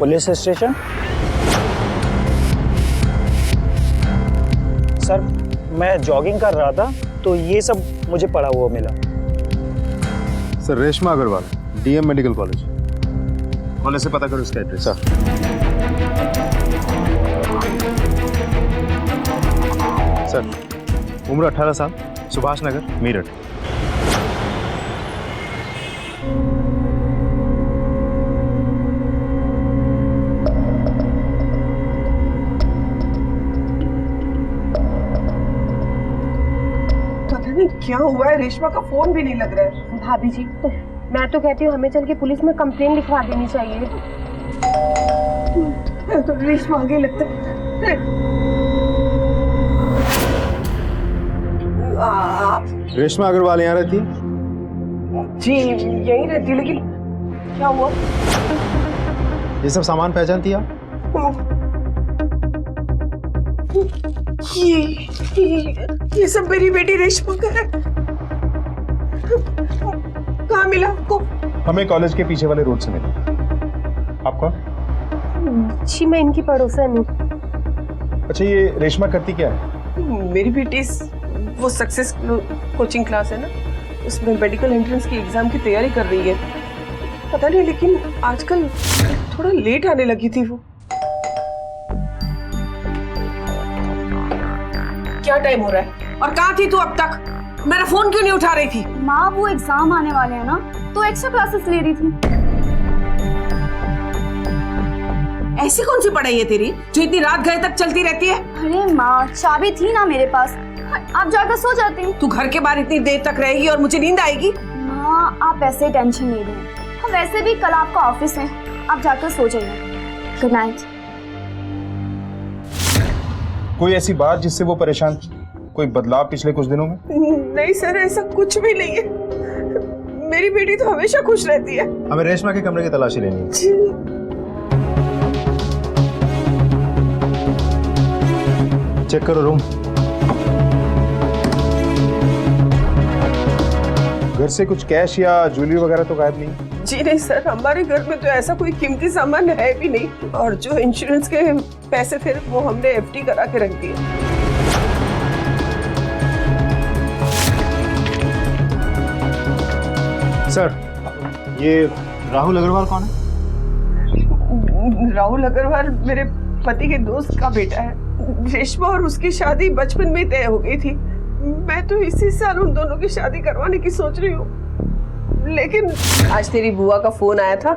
Police station. Sir मैं jogging कर रहा था तो ये सब मुझे पड़ा हुआ मिला। Sir Reshma Agarwal, DM medical college. College से पता करो इसका एड्रेस। सर उम्र 18 साल, सुभाष नगर, मेरठ। पता नहीं क्या हुआ है, रेशमा का फोन भी नहीं लग रहा है। भाभी जी मैं तो कहती हूँ हमें चल के पुलिस में कंप्लेन लिखवा देनी चाहिए। तो रेशमा आगे लगता है। रेशमा अग्रवाल यहाँ रहती है? जी यहीं रहती है, लेकिन क्या हुआ? ये सब सामान पहचानती है आप? ये सब मेरी बेटी रेशमा का है। कहाँ मिला आपको? हमें कॉलेज के पीछे वाले रोड से मिला। आप कौन? जी मैं इनकी पड़ोसन हूँ। अच्छा ये रेशमा करती क्या है? मेरी बेटी वो सक्सेस कोचिंग क्लास है ना, उसमें मेडिकल एंट्रेंस की एग्जाम की तैयारी कर रही है। पता नहीं लेकिन आजकल थोड़ा लेट आने लगी थी वो। क्या टाइम हो रहा है और कहाँ थी तू अब तक? मेरा फोन क्यों नहीं उठा रही थी? माँ वो एग्जाम आने वाले हैं ना, तो एक्स्ट्रा क्लासेस ले रही थी। ऐसी कौन सी पढ़ाई है तेरी जो इतनी रात गए तक चलती रहती है? अरे माँ चाबी थी ना मेरे पास, आप जाकर सो जाते। तू घर के बाहर इतनी देर तक रहेगी और मुझे नींद आएगी? माँ आप ऐसे टेंशन नहीं लें, हम वैसे भी कल आपका ऑफिस है, आप जाकर सो जाइए। Good night. कोई ऐसी बात जिससे वो परेशान थी? कोई बदलाव पिछले कुछ दिनों में? नहीं सर, ऐसा कुछ भी नहीं है। मेरी बेटी तो हमेशा खुश रहती है। हमें रेशमा के कमरे की तलाशी लेनी है। चेक करो रूम। घर से कुछ कैश या ज्वेलरी वगैरह तो गायब नहीं? जी नहीं सर, हमारे घर में तो ऐसा कोई कीमती सामान है भी नहीं, और जो इंश्योरेंस के पैसे थे वो हमने एफडी करा के रख दिए। सर ये राहुल अग्रवाल कौन है? राहुल अग्रवाल मेरे पति के दोस्त का बेटा है। रेशमा और उसकी शादी बचपन में तय हो गई थी। मैं तो इसी साल उन दोनों की शादी करवाने की सोच रही हूँ, लेकिन आज तेरी बुआ का फोन आया था,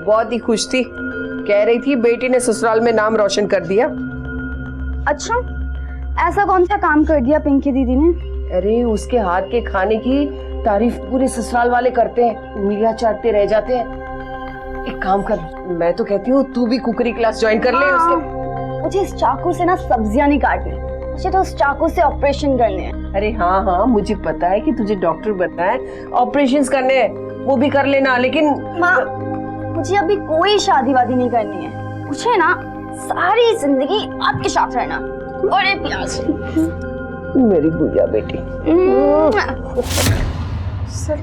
बहुत ही खुश थी। कह रही थी बेटी ने ससुराल में नाम रोशन कर दिया। अच्छा ऐसा कौन सा काम कर दिया पिंकी दीदी ने? अरे उसके हाथ के खाने की तारीफ पूरे ससुराल वाले करते हैं, उंगलियां चाटते रह जाते हैं। एक काम कर, मैं तो कहती हूँ तू भी कुकरी क्लास ज्वाइन कर ले उसके। मुझे इस चाकू से ना सब्जियां नहीं काटनी, मुझे तो उस चाकू से ऑपरेशन करने हैं। अरे हाँ हाँ मुझे पता है कि तुझे डॉक्टर बनना है, ऑपरेशंस करने हैं, वो भी कर लेना, लेकिन माँ मुझे अभी कोई शादी वादी नहीं करनी है। मुझे ना सारी जिंदगी आपके साथ रहना। बड़े प्यार से मेरी गुड़िया बेटी। सर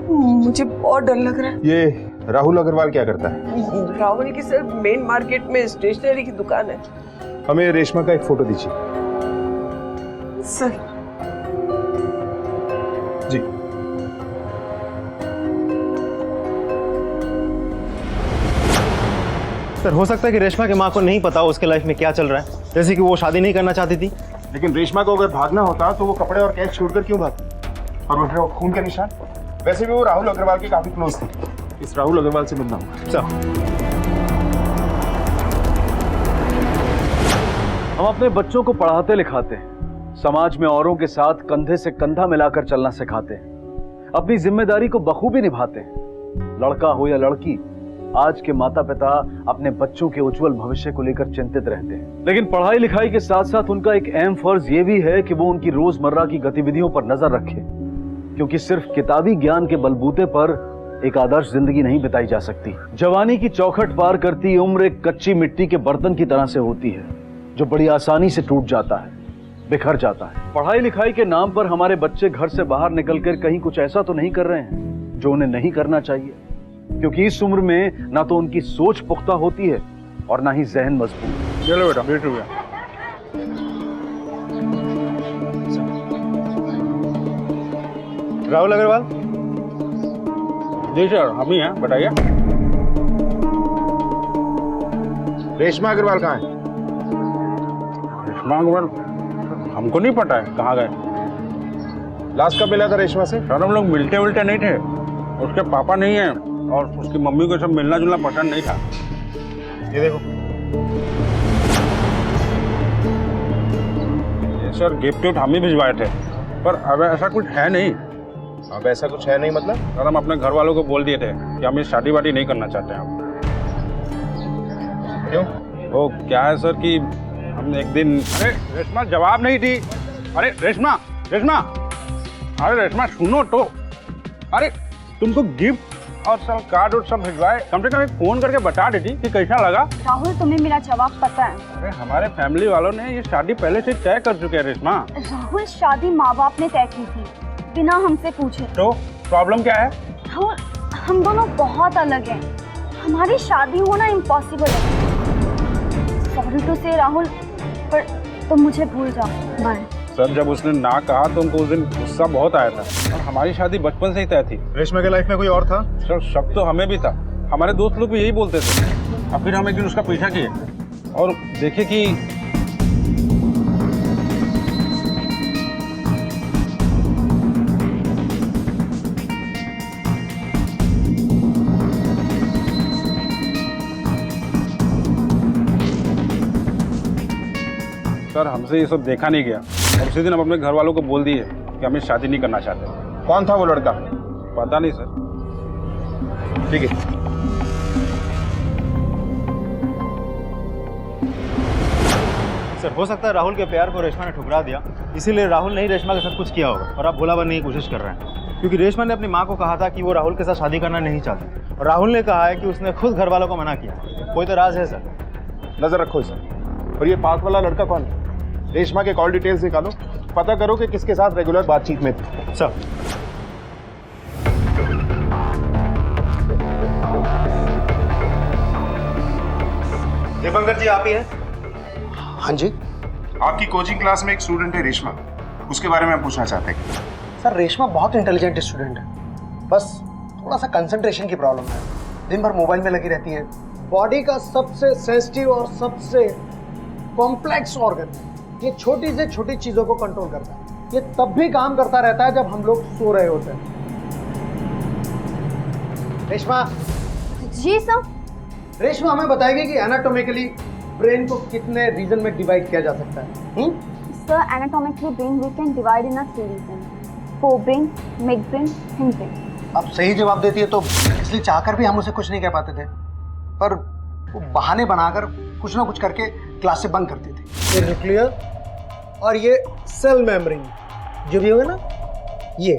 मुझे बहुत डर लग रहा है। ये राहुल अग्रवाल क्या करता है? राहुल की सर मेन मार्केट में स्टेशनरी की दुकान है। हमें रेशमा का एक फोटो दीजिए। सर जी सर हो सकता है कि रेशमा की माँ को नहीं पता उसके लाइफ में क्या चल रहा है, जैसे कि वो शादी नहीं करना चाहती थी। लेकिन रेशमा को अगर भागना होता तो वो कपड़े और कैश छोड़कर क्यों भागती? और वो खून के निशान, वैसे भी वो राहुल अग्रवाल की काफी क्लोज थी। इस राहुल अग्रवाल से मिलना होगा। सर हम अपने बच्चों को पढ़ाते लिखाते हैं, समाज में औरों के साथ कंधे से कंधा मिलाकर चलना सिखाते हैं, अपनी जिम्मेदारी को बखूबी निभाते हैं। लड़का हो या लड़की, आज के माता पिता अपने बच्चों के उज्जवल भविष्य को लेकर चिंतित रहते हैं, लेकिन पढ़ाई लिखाई के साथ साथ उनका एक अहम फर्ज ये भी है कि वो उनकी रोजमर्रा की गतिविधियों पर नजर रखें, क्योंकि सिर्फ किताबी ज्ञान के बलबूते पर एक आदर्श जिंदगी नहीं बिताई जा सकती। जवानी की चौखट पार करती उम्र एक कच्ची मिट्टी के बर्तन की तरह से होती है, जो बड़ी आसानी से टूट जाता है, बिखर जाता है। पढ़ाई लिखाई के नाम पर हमारे बच्चे घर से बाहर निकलकर कहीं कुछ ऐसा तो नहीं कर रहे हैं जो उन्हें नहीं करना चाहिए। क्योंकि इस उम्र में ना तो उनकी सोच पुख्ता होती है और ना ही जहन मजबूत। चलो बेटा 20 रुपया। राहुल अग्रवाल। जी सर, हम ही हैं, बताइए। रेशमा अग्रवाल कहाँ है? रेशमा अग्रवाल हमको नहीं पता है कहाँ गए। लास्ट कब मिला था रेशमा से? सर हम लोग मिलते उलटे नहीं थे, उसके पापा नहीं है और उसकी मम्मी को सब मिलना जुलना पसंद नहीं था। ये देखो। ये सर गिफ्ट हम ही भिजवाए थे, पर अब ऐसा कुछ है नहीं। अब ऐसा कुछ है नहीं मतलब? सर हम अपने घर वालों को बोल दिए थे कि हम ये शादी वादी नहीं करना चाहते हैं। क्यों? वो क्या है सर कि हम एक दिन, अरे रेशमा जवाब नहीं दी। अरे रेशमा, रेशमा, अरे रेशमा सुनो तो। अरे तुमको गिफ्ट और सब कार्ड और सब भिजवाए, कम से कम एक फोन करके बता देती कि कैसा लगा। राहुल तुम्हें मेरा जवाब पता है। अरे हमारे फैमिली वालों ने ये शादी पहले से तय कर चुके हैं रेशमा। राहुल शादी माँ बाप ने तय की थी बिना हमसे पूछे। तो प्रॉब्लम क्या है? राहुल हम दोनों बहुत अलग हैं, हमारी शादी होना इम्पॉसिबल है। सॉरी टू से राहुल, पर तुम मुझे भूल जाओ। बाय। सर जब उसने ना कहा तो उनको उस दिन गुस्सा बहुत आया था और हमारी शादी बचपन से ही तय थी। रेशमा के लाइफ में कोई और था? सर शक तो हमें भी था, हमारे दोस्त लोग भी यही बोलते थे। और फिर हम एक दिन उसका पीछा किए और देखे कि सर हमसे ये सब देखा नहीं गया और उसी दिन हम अपने घर वालों को बोल दिए कि हम ये शादी नहीं करना चाहते। कौन था वो लड़का? पता नहीं सर। ठीक है। सर हो सकता है राहुल के प्यार को रेशमा ने ठुकरा दिया, इसीलिए राहुल ने ही रेशमा के साथ कुछ किया होगा और आप भुला बनने की कोशिश कर रहे हैं। क्योंकि रेशमा ने अपनी माँ को कहा था कि वो राहुल के साथ शादी करना नहीं चाहती और राहुल ने कहा है कि उसने खुद घर वालों को मना किया। कोई तो राज है सर। नजर रखो इसे। और ये पास वाला लड़का कौन है? रेशमा के कॉल डिटेल्स निकालो, पता करो कि किसके साथ रेगुलर बातचीत में थे। सर दीपंकर जी आप ही हैं? हाँ जी। आपकी कोचिंग क्लास में एक स्टूडेंट है रेशमा, उसके बारे में हम पूछना चाहते हैं। सर रेशमा बहुत इंटेलिजेंट स्टूडेंट है, बस थोड़ा सा कंसंट्रेशन की प्रॉब्लम है। दिन भर मोबाइल में लगी रहती है। बॉडी का सबसे सेंसिटिव और सबसे कॉम्प्लेक्स ऑर्गन, ये छोटी से छोटी चीजों को कंट्रोल करता है। ये तब भी काम करता रहता है जब हम लोग सो रहे होते हैं। रेशमा, जी सर। रेशमा हमें बताएगी कि एनाटॉमिकली ब्रेन को कितने रीजन में डिवाइड किया जा सकता है? Sir anatomically brain we can divide in 3 region: forebrain, midbrain, hindbrain. अब सही जवाब देती है तो इसलिए चाहकर भी हम उसे कुछ नहीं कह पाते थे, पर वो बहाने बनाकर कुछ ना कुछ करके क्लास से बंक करती थी। ये न्यूक्लियर और ये सेल मेम्ब्रेन जो भी होगा ना, ये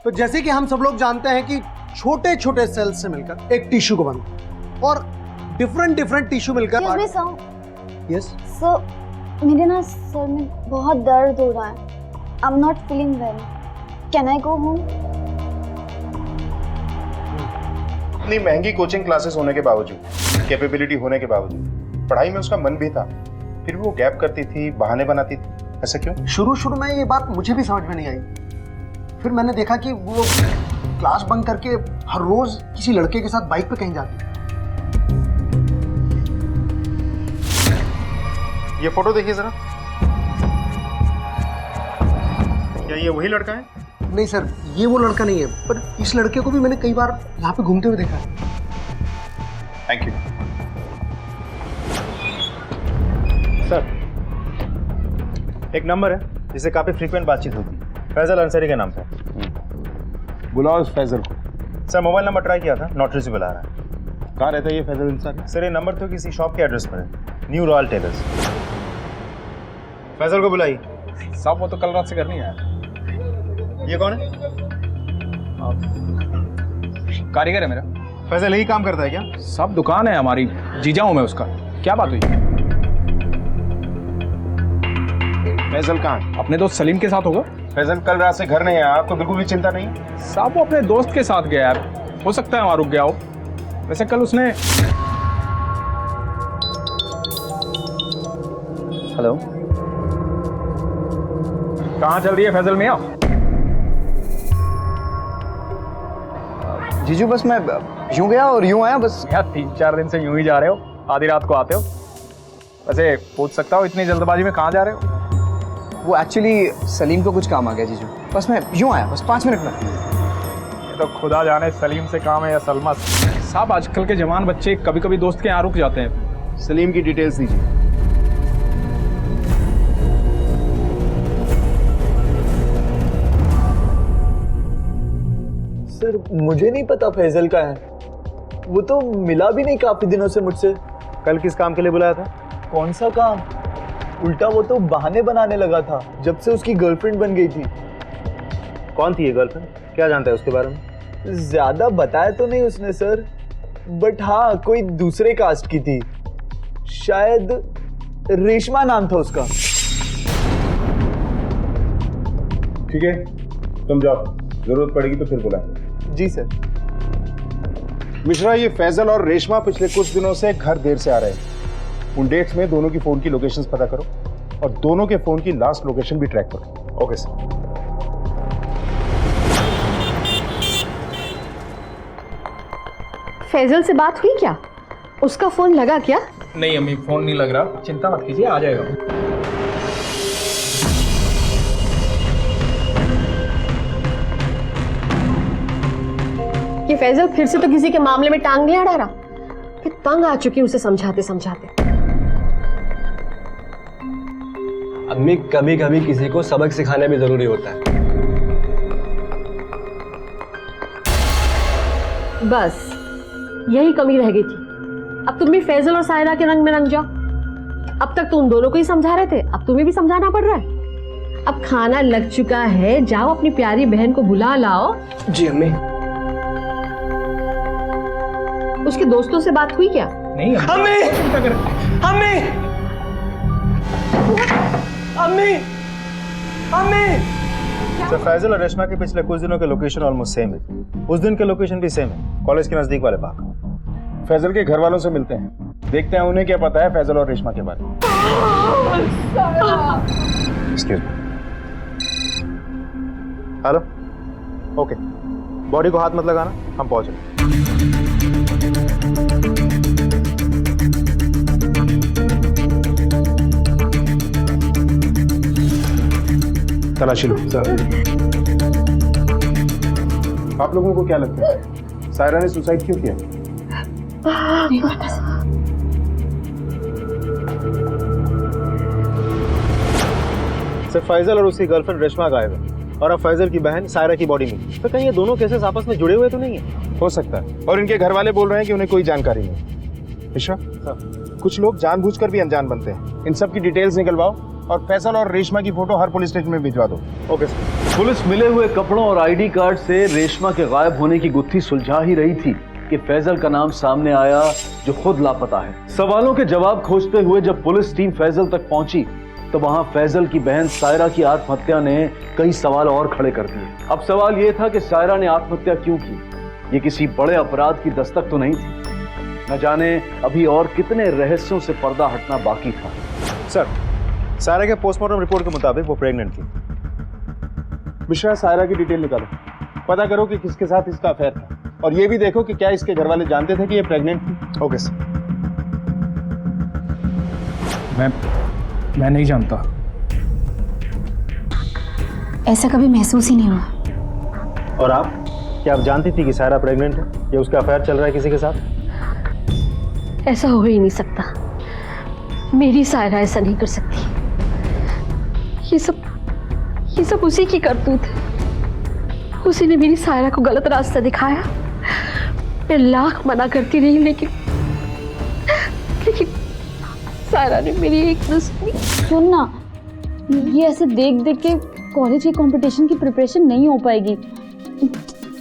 तो जैसे कि हम सब लोग जानते हैं कि छोटे छोटे सेल्स से मिलकर एक टिश्यू को बनता और डिफरेंट टिश्यू मिलकर। यस सर मेरे ना सर में बहुत दर्द हो रहा है। I am not feeling well, can I go home? इतनी महंगी कोचिंग क्लासेस होने के बावजूद, कैपेबिलिटी होने के बावजूद, पढ़ाई में उसका मन भी था, फिर भी वो गैप करती थी, बहाने बनाती थी। ऐसा क्यों? शुरू में ये बात मुझे भी समझ में नहीं आई। फिर मैंने देखा कि वो क्लास बंक करके हर रोज किसी लड़के के साथ बाइक पे कहीं जाती है। ये फोटो देखिए जरा। क्या ये वही लड़का है? नहीं सर, ये वो लड़का नहीं है, पर इस लड़के को भी मैंने कई बार यहाँ पे घूमते हुए देखा है। थैंक यू सर एक नंबर है जिससे काफ़ी फ्रीक्वेंट बातचीत होती है, फैजल अंसारी के नाम से। बुलाओ उस फैजल को। सर मोबाइल नंबर ट्राई किया था, नॉट रिचेबल आ रहा है। कहाँ रहता है ये फैजल अंसारी? सर ये नंबर तो किसी शॉप के एड्रेस पर है, न्यू रॉयल टेलर्स। फैजल को बुलाइए। साहब वो तो कल रात से करनी है। ये कौन है? कारीगर है मेरा। फैजल यही काम करता है क्या? सब दुकान है हमारी, जीजा हूं मैं उसका। क्या बात हुई? फैजल कहाँ है? अपने दोस्त सलीम के साथ होगा। फैजल कल रात से घर नहीं आया, आपको बिल्कुल भी चिंता नहीं? साहब वो अपने दोस्त के साथ गया है, हो सकता है वहां रुक गया हो। वैसे कल उसने हेलो, कहाँ चल रही है फैजल मियाँ? जीजू बस मैं यूं गया और यूं आया बस। यार 3-4 दिन से यूं ही जा रहे हो, आधी रात को आते हो। वैसे पूछ सकता हो इतनी जल्दबाजी में कहाँ जा रहे हो? वो एक्चुअली सलीम को कुछ काम आ गया जीजू, बस मैं यूं आया बस 5 मिनट में। ये तो खुदा जाने सलीम से काम है या सलमा से। साहब आजकल के जवान बच्चे कभी कभी दोस्त के यहाँ रुक जाते हैं। सलीम की डिटेल्स दीजिए। सर मुझे नहीं पता फैजल का है, वो तो मिला भी नहीं काफी दिनों से मुझसे। कल किस काम के लिए बुलाया था? कौन सा काम? उल्टा वो तो बहाने बनाने लगा था जब से उसकी गर्लफ्रेंड बन गई थी। कौन थी ये गर्लफ्रेंड? क्या जानता है उसके बारे में? ज्यादा बताया तो नहीं उसने सर, बट हाँ कोई दूसरे कास्ट की थी, शायद रेशमा नाम था उसका। ठीक है, तुम जाओ, जरूरत पड़ेगी तो फिर बुलाएंगे। जी सर। मिश्रा, ये फैजल और रेशमा पिछले कुछ दिनों से घर देर से आ रहे हैं। उन डेट्स में दोनों की फोन की लोकेशंस पता करो और दोनों के फोन की लास्ट लोकेशन भी ट्रैक करो। Okay sir. फैजल से बात हुई क्या? उसका फोन लगा क्या? नहीं अम्मी, फोन नहीं लग रहा। चिंता मत कीजिए, आ जाएगा। ये फैजल फिर से तो किसी के मामले में टांग नहीं अड़ा रहा। कि तंग आ चुकी उसे समझाते समझाते। अम्मी कभी कभी किसी को सबक सिखाना भी जरूरी होता है। बस यही कमी रह गई थी। अब तुम भी फैजल और सायरा के रंग में रंग जाओ। अब तक तो उन दोनों को ही समझा रहे थे, अब तुम्हें भी समझाना पड़ रहा है। अब खाना लग चुका है, जाओ अपनी प्यारी बहन को बुला लाओ। जी अम्मी। उसके दोस्तों से बात हुई क्या? नहीं अम्मी, अम्मी, अम्मी, अम्मी। सर फैजल और रेशमा के पिछले कुछ दिनों के लोकेशन ऑलमोस्ट सेम है। उस दिन के लोकेशन भी सेम है, कॉलेज के नजदीक वाले पार्क। फैजल के घर वालों से मिलते हैं, देखते हैं उन्हें क्या पता है फैजल और रेशमा के बारे में। Excuse me. Hello, okay, body को हाथ मत लगाना, हम पहुंच रहे हैं। तलाशी लो सर। आप लोगों को क्या लगता है सायरा ने सुसाइड क्यों किया? सर फैजल और उसकी गर्लफ्रेंड रेशमा गायब है और अब फैजल की बहन सायरा की बॉडी मिली। तो कहीं ये दोनों केसेस आपस में जुड़े हुए तो नहीं है? हो सकता है, और इनके घर वाले बोल रहे हैं कि उन्हें कोई जानकारी नहीं। मिश्रा, कुछ लोग जानबूझकर भी अनजान बनते हैं। इन सब की डिटेल्स निकलवाओ और फैजल और रेशमा की फोटो हर पुलिस स्टेशन में भिजवा दो। Okay sir. पुलिस मिले हुए कपड़ों और आईडी कार्ड से रेशमा के गायब होने की गुत्थी सुलझा ही रही थी कि फैजल का नाम सामने आया, जो खुद लापता है। सवालों के जवाब खोजते हुए जब पुलिस टीम फैजल तक पहुंची तो वहां फैजल की बहन सायरा की आत्महत्या ने कई सवाल और खड़े कर दिए। अब सवाल यह था कि सायरा ने आत्महत्या क्यों की? ये किसी बड़े अपराध की दस्तक तो नहीं थी। न जाने अभी और कितने रहस्यों से पर्दा हटना बाकी था। सर, सायरा के पोस्टमार्टम रिपोर्ट के मुताबिक वो प्रेग्नेंट थी। मिश्रा, सायरा की डिटेल निकालो, पता करो कि किसके साथ इसका अफेयर था और ये भी देखो कि क्या इसके घर वाले जानते थे कि ये प्रेग्नेंट थी। Okay sir. मैं नहीं जानता। ऐसा कभी महसूस ही नहीं हुआ। और आप, क्या आप जानती थी कि सायरा प्रेग्नेंट है या उसका अफेयर चल रहा है किसी के साथ? ऐसा हो ही नहीं सकता। मेरी सायरा ऐसा नहीं कर सकती। ये सब उसी की करतूत है। उसी ने मेरी सायरा को गलत रास्ता दिखाया। मैं लाख मना करती रही, लेकिन सायरा ने मेरी एक न सुनी। सुन ना, ये ऐसे देख देख के कॉलेज की कंपटीशन की प्रिपरेशन नहीं हो पाएगी।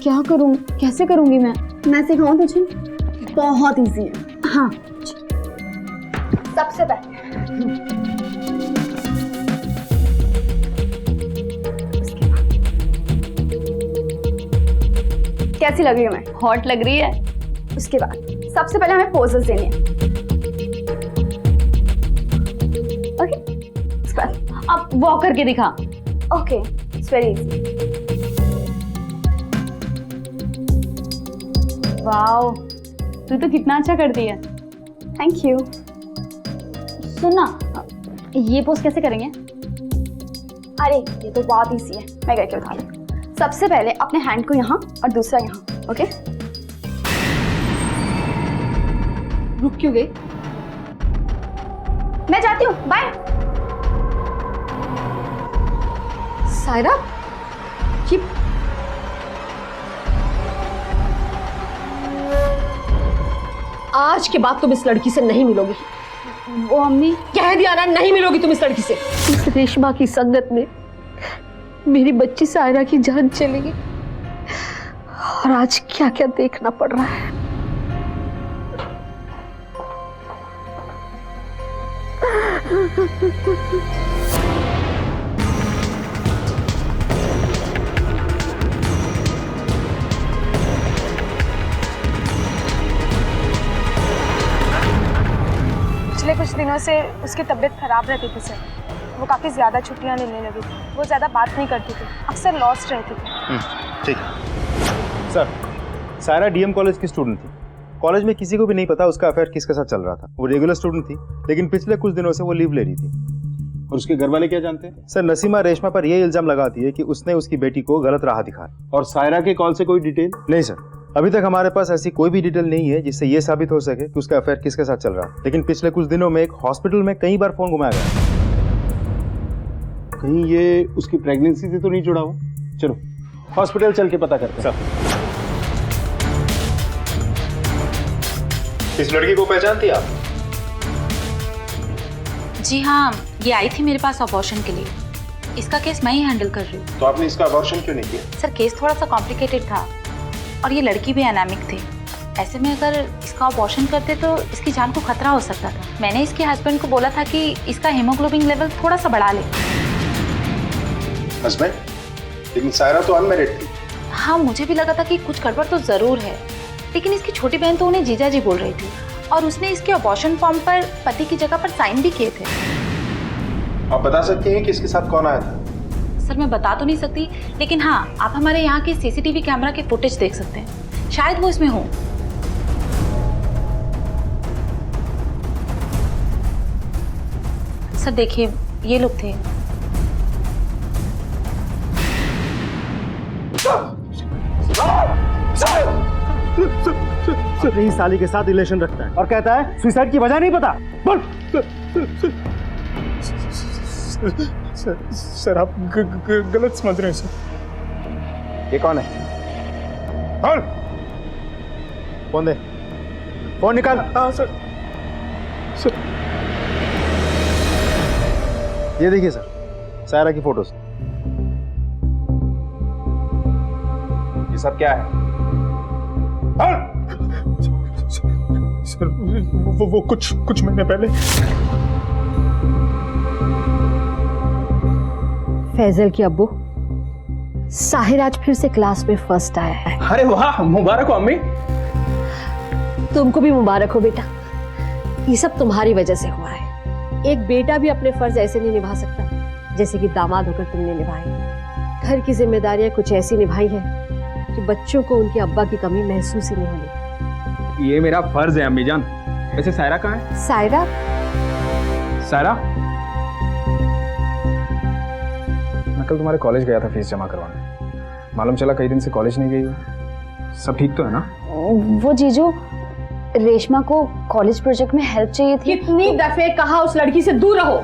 क्या करूं, कैसे करूंगी मैं सिखाऊं तुझे? बहुत इजी है। हाँ, सबसे पहले कैसी लग रही हूँ मैं? हॉट लग रही है। उसके बाद सबसे पहले हमें पोजेस देने हैं। ओके, उसके बाद अब वॉक करके दिखा। Okay, it's very easy. Wow, तू तो कितना अच्छा करती है। Thank you. सुन ना, ये पोज कैसे करेंगे? अरे ये तो बहुत इजी है, मैं करके बता रही हूँ। सबसे पहले अपने हैंड को यहाँ और दूसरा यहाँ। ओके, रुक क्यों गई? मैं जाती हूँ, बाय। सायरा, ये आज के बाद तुम इस लड़की से नहीं मिलोगी। वो अम्मी, कह दिया ना, नहीं मिलोगी तुम इस लड़की से। इस रेशमा की संगत में मेरी बच्ची सायरा की जान चली गई, और आज क्या क्या देखना पड़ रहा है। पिछले कुछ दिनों से उसकी तबीयत खराब रहती थी सर। वो काफ़ी ज़्यादा छुट्टियां लेने लगी थी। वो ज़्यादा बात नहीं करती थी, अक्सर लॉस्ट रहती थी। ठीक सर, सायरा डीएम कॉलेज की स्टूडेंट थी। कॉलेज में किसी को भी नहीं पता उसका अफेयर किसके साथ चल रहा था। वो रेगुलर स्टूडेंट थी, लेकिन पिछले कुछ दिनों से वो लीव ले रही थी। और उसके घर वाले क्या जानते हैं? सर, नसीमा रेशमा पर यह इल्जाम लगाती है कि उसने उसकी बेटी को गलत राह दिखाया। और सायरा के कॉल से कोई डिटेल? नहीं सर, अभी तक हमारे पास ऐसी कोई भी डिटेल नहीं है जिससे ये साबित हो सके कि उसका अफेयर किसके साथ चल रहा है। लेकिन पिछले कुछ दिनों में एक हॉस्पिटल में कई बार फोन घुमाया गया। कहीं ये उसकी प्रेगनेंसी से तो नहीं जुड़ा हुआ? चलो हॉस्पिटल चल के पता करते हैं। इस लड़की को पहचानती आप? जी हाँ, ये आई थी मेरे पास अबॉर्शन के लिए। इसका केस मैं ही हैंडल कर रही हूँ। तो आपने इसका अबॉर्शन क्यों नहीं किया? सर, केस थोड़ा सा कॉम्प्लिकेटेड था और ये लड़की भी एनामिक थी। ऐसे में अगर इसका अबॉर्शन करते तो इसकी जान को खतरा हो सकता था। मैंने इसके हस्बैंड को बोला था कि इसका हीमोग्लोबिन लेवल थोड़ा सा बढ़ा ले। हस्बैंड? लेकिन सायरा तो अनमैरिड थी। हाँ, मुझे भी लगा था कि कुछ गड़बड़ तो जरूर है, लेकिन इसकी छोटी बहन तो उन्हें जीजा जी बोल रही थी और उसने इसके अबॉर्शन फॉर्म पर पति की जगह पर साइन भी किए थे। आप बता सकती हैं कि इसके साथ कौन आया था? सर, मैं बता तो नहीं सकती, लेकिन हाँ, आप हमारे यहाँ के सीसीटीवी कैमरा के फुटेज देख सकते हैं। शायद वो इसमें हो। सर देखिए, ये लोग थे। अपनी साली के साथ रिलेशन रखता है और कहता है सुसाइड की वजह नहीं पता। बोल। सर आप गलत समझ रहे हैं सर। ये कौन है? कौन? फोन दे, फोन निकाल। हाँ सर। सर ये देखिए सर, सायरा की फोटोज। ये सब क्या है? सर वो कुछ महीने पहले फैजल की अब्बू, साहिर आज फिर से क्लास में फर्स्ट आया है। अरे वाह, मुबारक हो अम्मी। तुमको भी मुबारक हो बेटा। ये सब तुम्हारी वजह से हुआ है। एक बेटा भी अपने फर्ज ऐसे नहीं निभा सकता जैसे कि दामाद होकर तुमने निभाई। घर की जिम्मेदारियां कुछ ऐसी निभाई है कि बच्चों को उनके अब्बा की कमी महसूस ही नहीं होनी। ये मेरा फर्ज है अम्मी जान। वैसे सायरा कहाँ है? सायरा? सायरा, मैं कल तुम्हारे कॉलेज गया था फीस जमा करवाने। मालूम चला कई दिन से कॉलेज नहीं गई हो। सब ठीक तो है ना? वो जीजू, रेशमा को कॉलेज प्रोजेक्ट में हेल्प चाहिए थी। कितनी दफे कहा उस लड़की से दूर रहो।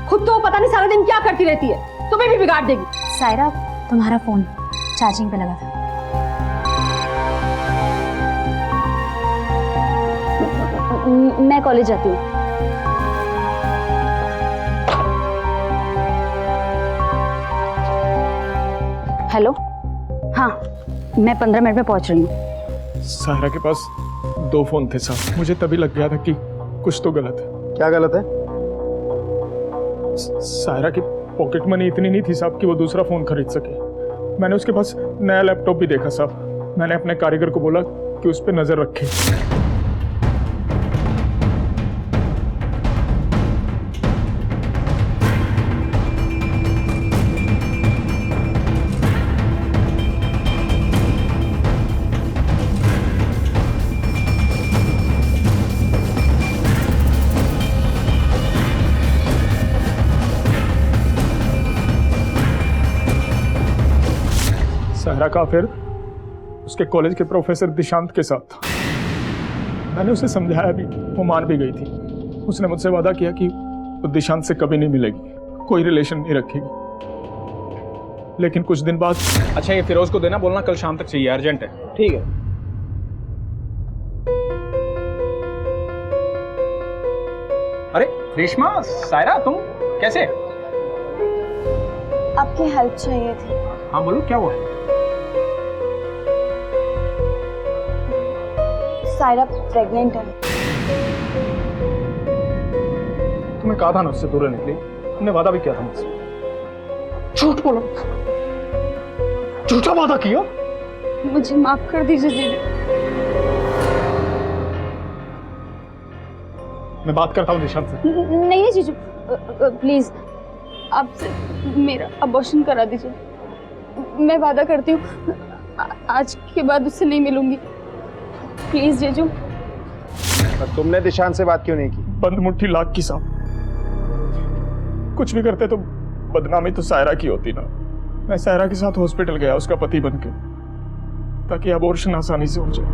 खुद तो पता नहीं सारा दिन क्या करती रहती है, तुम्हें भी बिगाड़ देगी। सायरा, तुम्हारा फोन चार्जिंग पे लगा था। मैं कॉलेज जाती हूँ। हेलो, हाँ मैं 15 मिनट में पहुंच रही हूँ। सायरा के पास 2 फोन थे साहब। मुझे तभी लग गया था कि कुछ तो गलत है। क्या गलत है? सायरा की पॉकेट मनी इतनी नहीं थी साहब कि वो दूसरा फोन खरीद सके। मैंने उसके पास नया लैपटॉप भी देखा साहब, मैंने अपने कारीगर को बोला कि उस पर नजर रखे। सायरा का फिर उसके कॉलेज के प्रोफेसर दिशांत के साथ था। मैंने उसे समझाया भी, वो मान भी गई थी। उसने मुझसे वादा किया कि वो दिशांत से कभी नहीं मिलेगी, कोई रिलेशन नहीं रखेगी। लेकिन कुछ दिन बाद। अच्छा, ये फिरोज को देना, बोलना कल शाम तक चाहिए, अर्जेंट है। ठीक है। अरे रेशमा, सायरा, तुम कैसे? आपकी हेल्प चाहिए थी। हाँ बोलो, क्या हुआ? सायरा प्रेग्नेंट है। तुम्हें कहा था ना उससे दूर रहने के लिए, तुमने वादा भी किया था मुझसे। झूठ बोलो, झूठा वादा किया। मुझे माफ कर दीजिए जीजू। मैं बात करता हूँ निशांत से। नहीं जीजू, प्लीज आप मेरा अबॉर्शन करा दीजिए। मैं वादा करती हूँ आज के बाद उससे नहीं मिलूंगी। प्लीज जीजू। पर तुमने दिशांत से बात क्यों नहीं की? बंद मुट्ठी लाख की सांप। कुछ भी करते तो बदनामी तो सायरा की होती ना। मैं सायरा के साथ हॉस्पिटल गया उसका पति बनके, ताकि अबॉर्शन आसानी से हो जाए।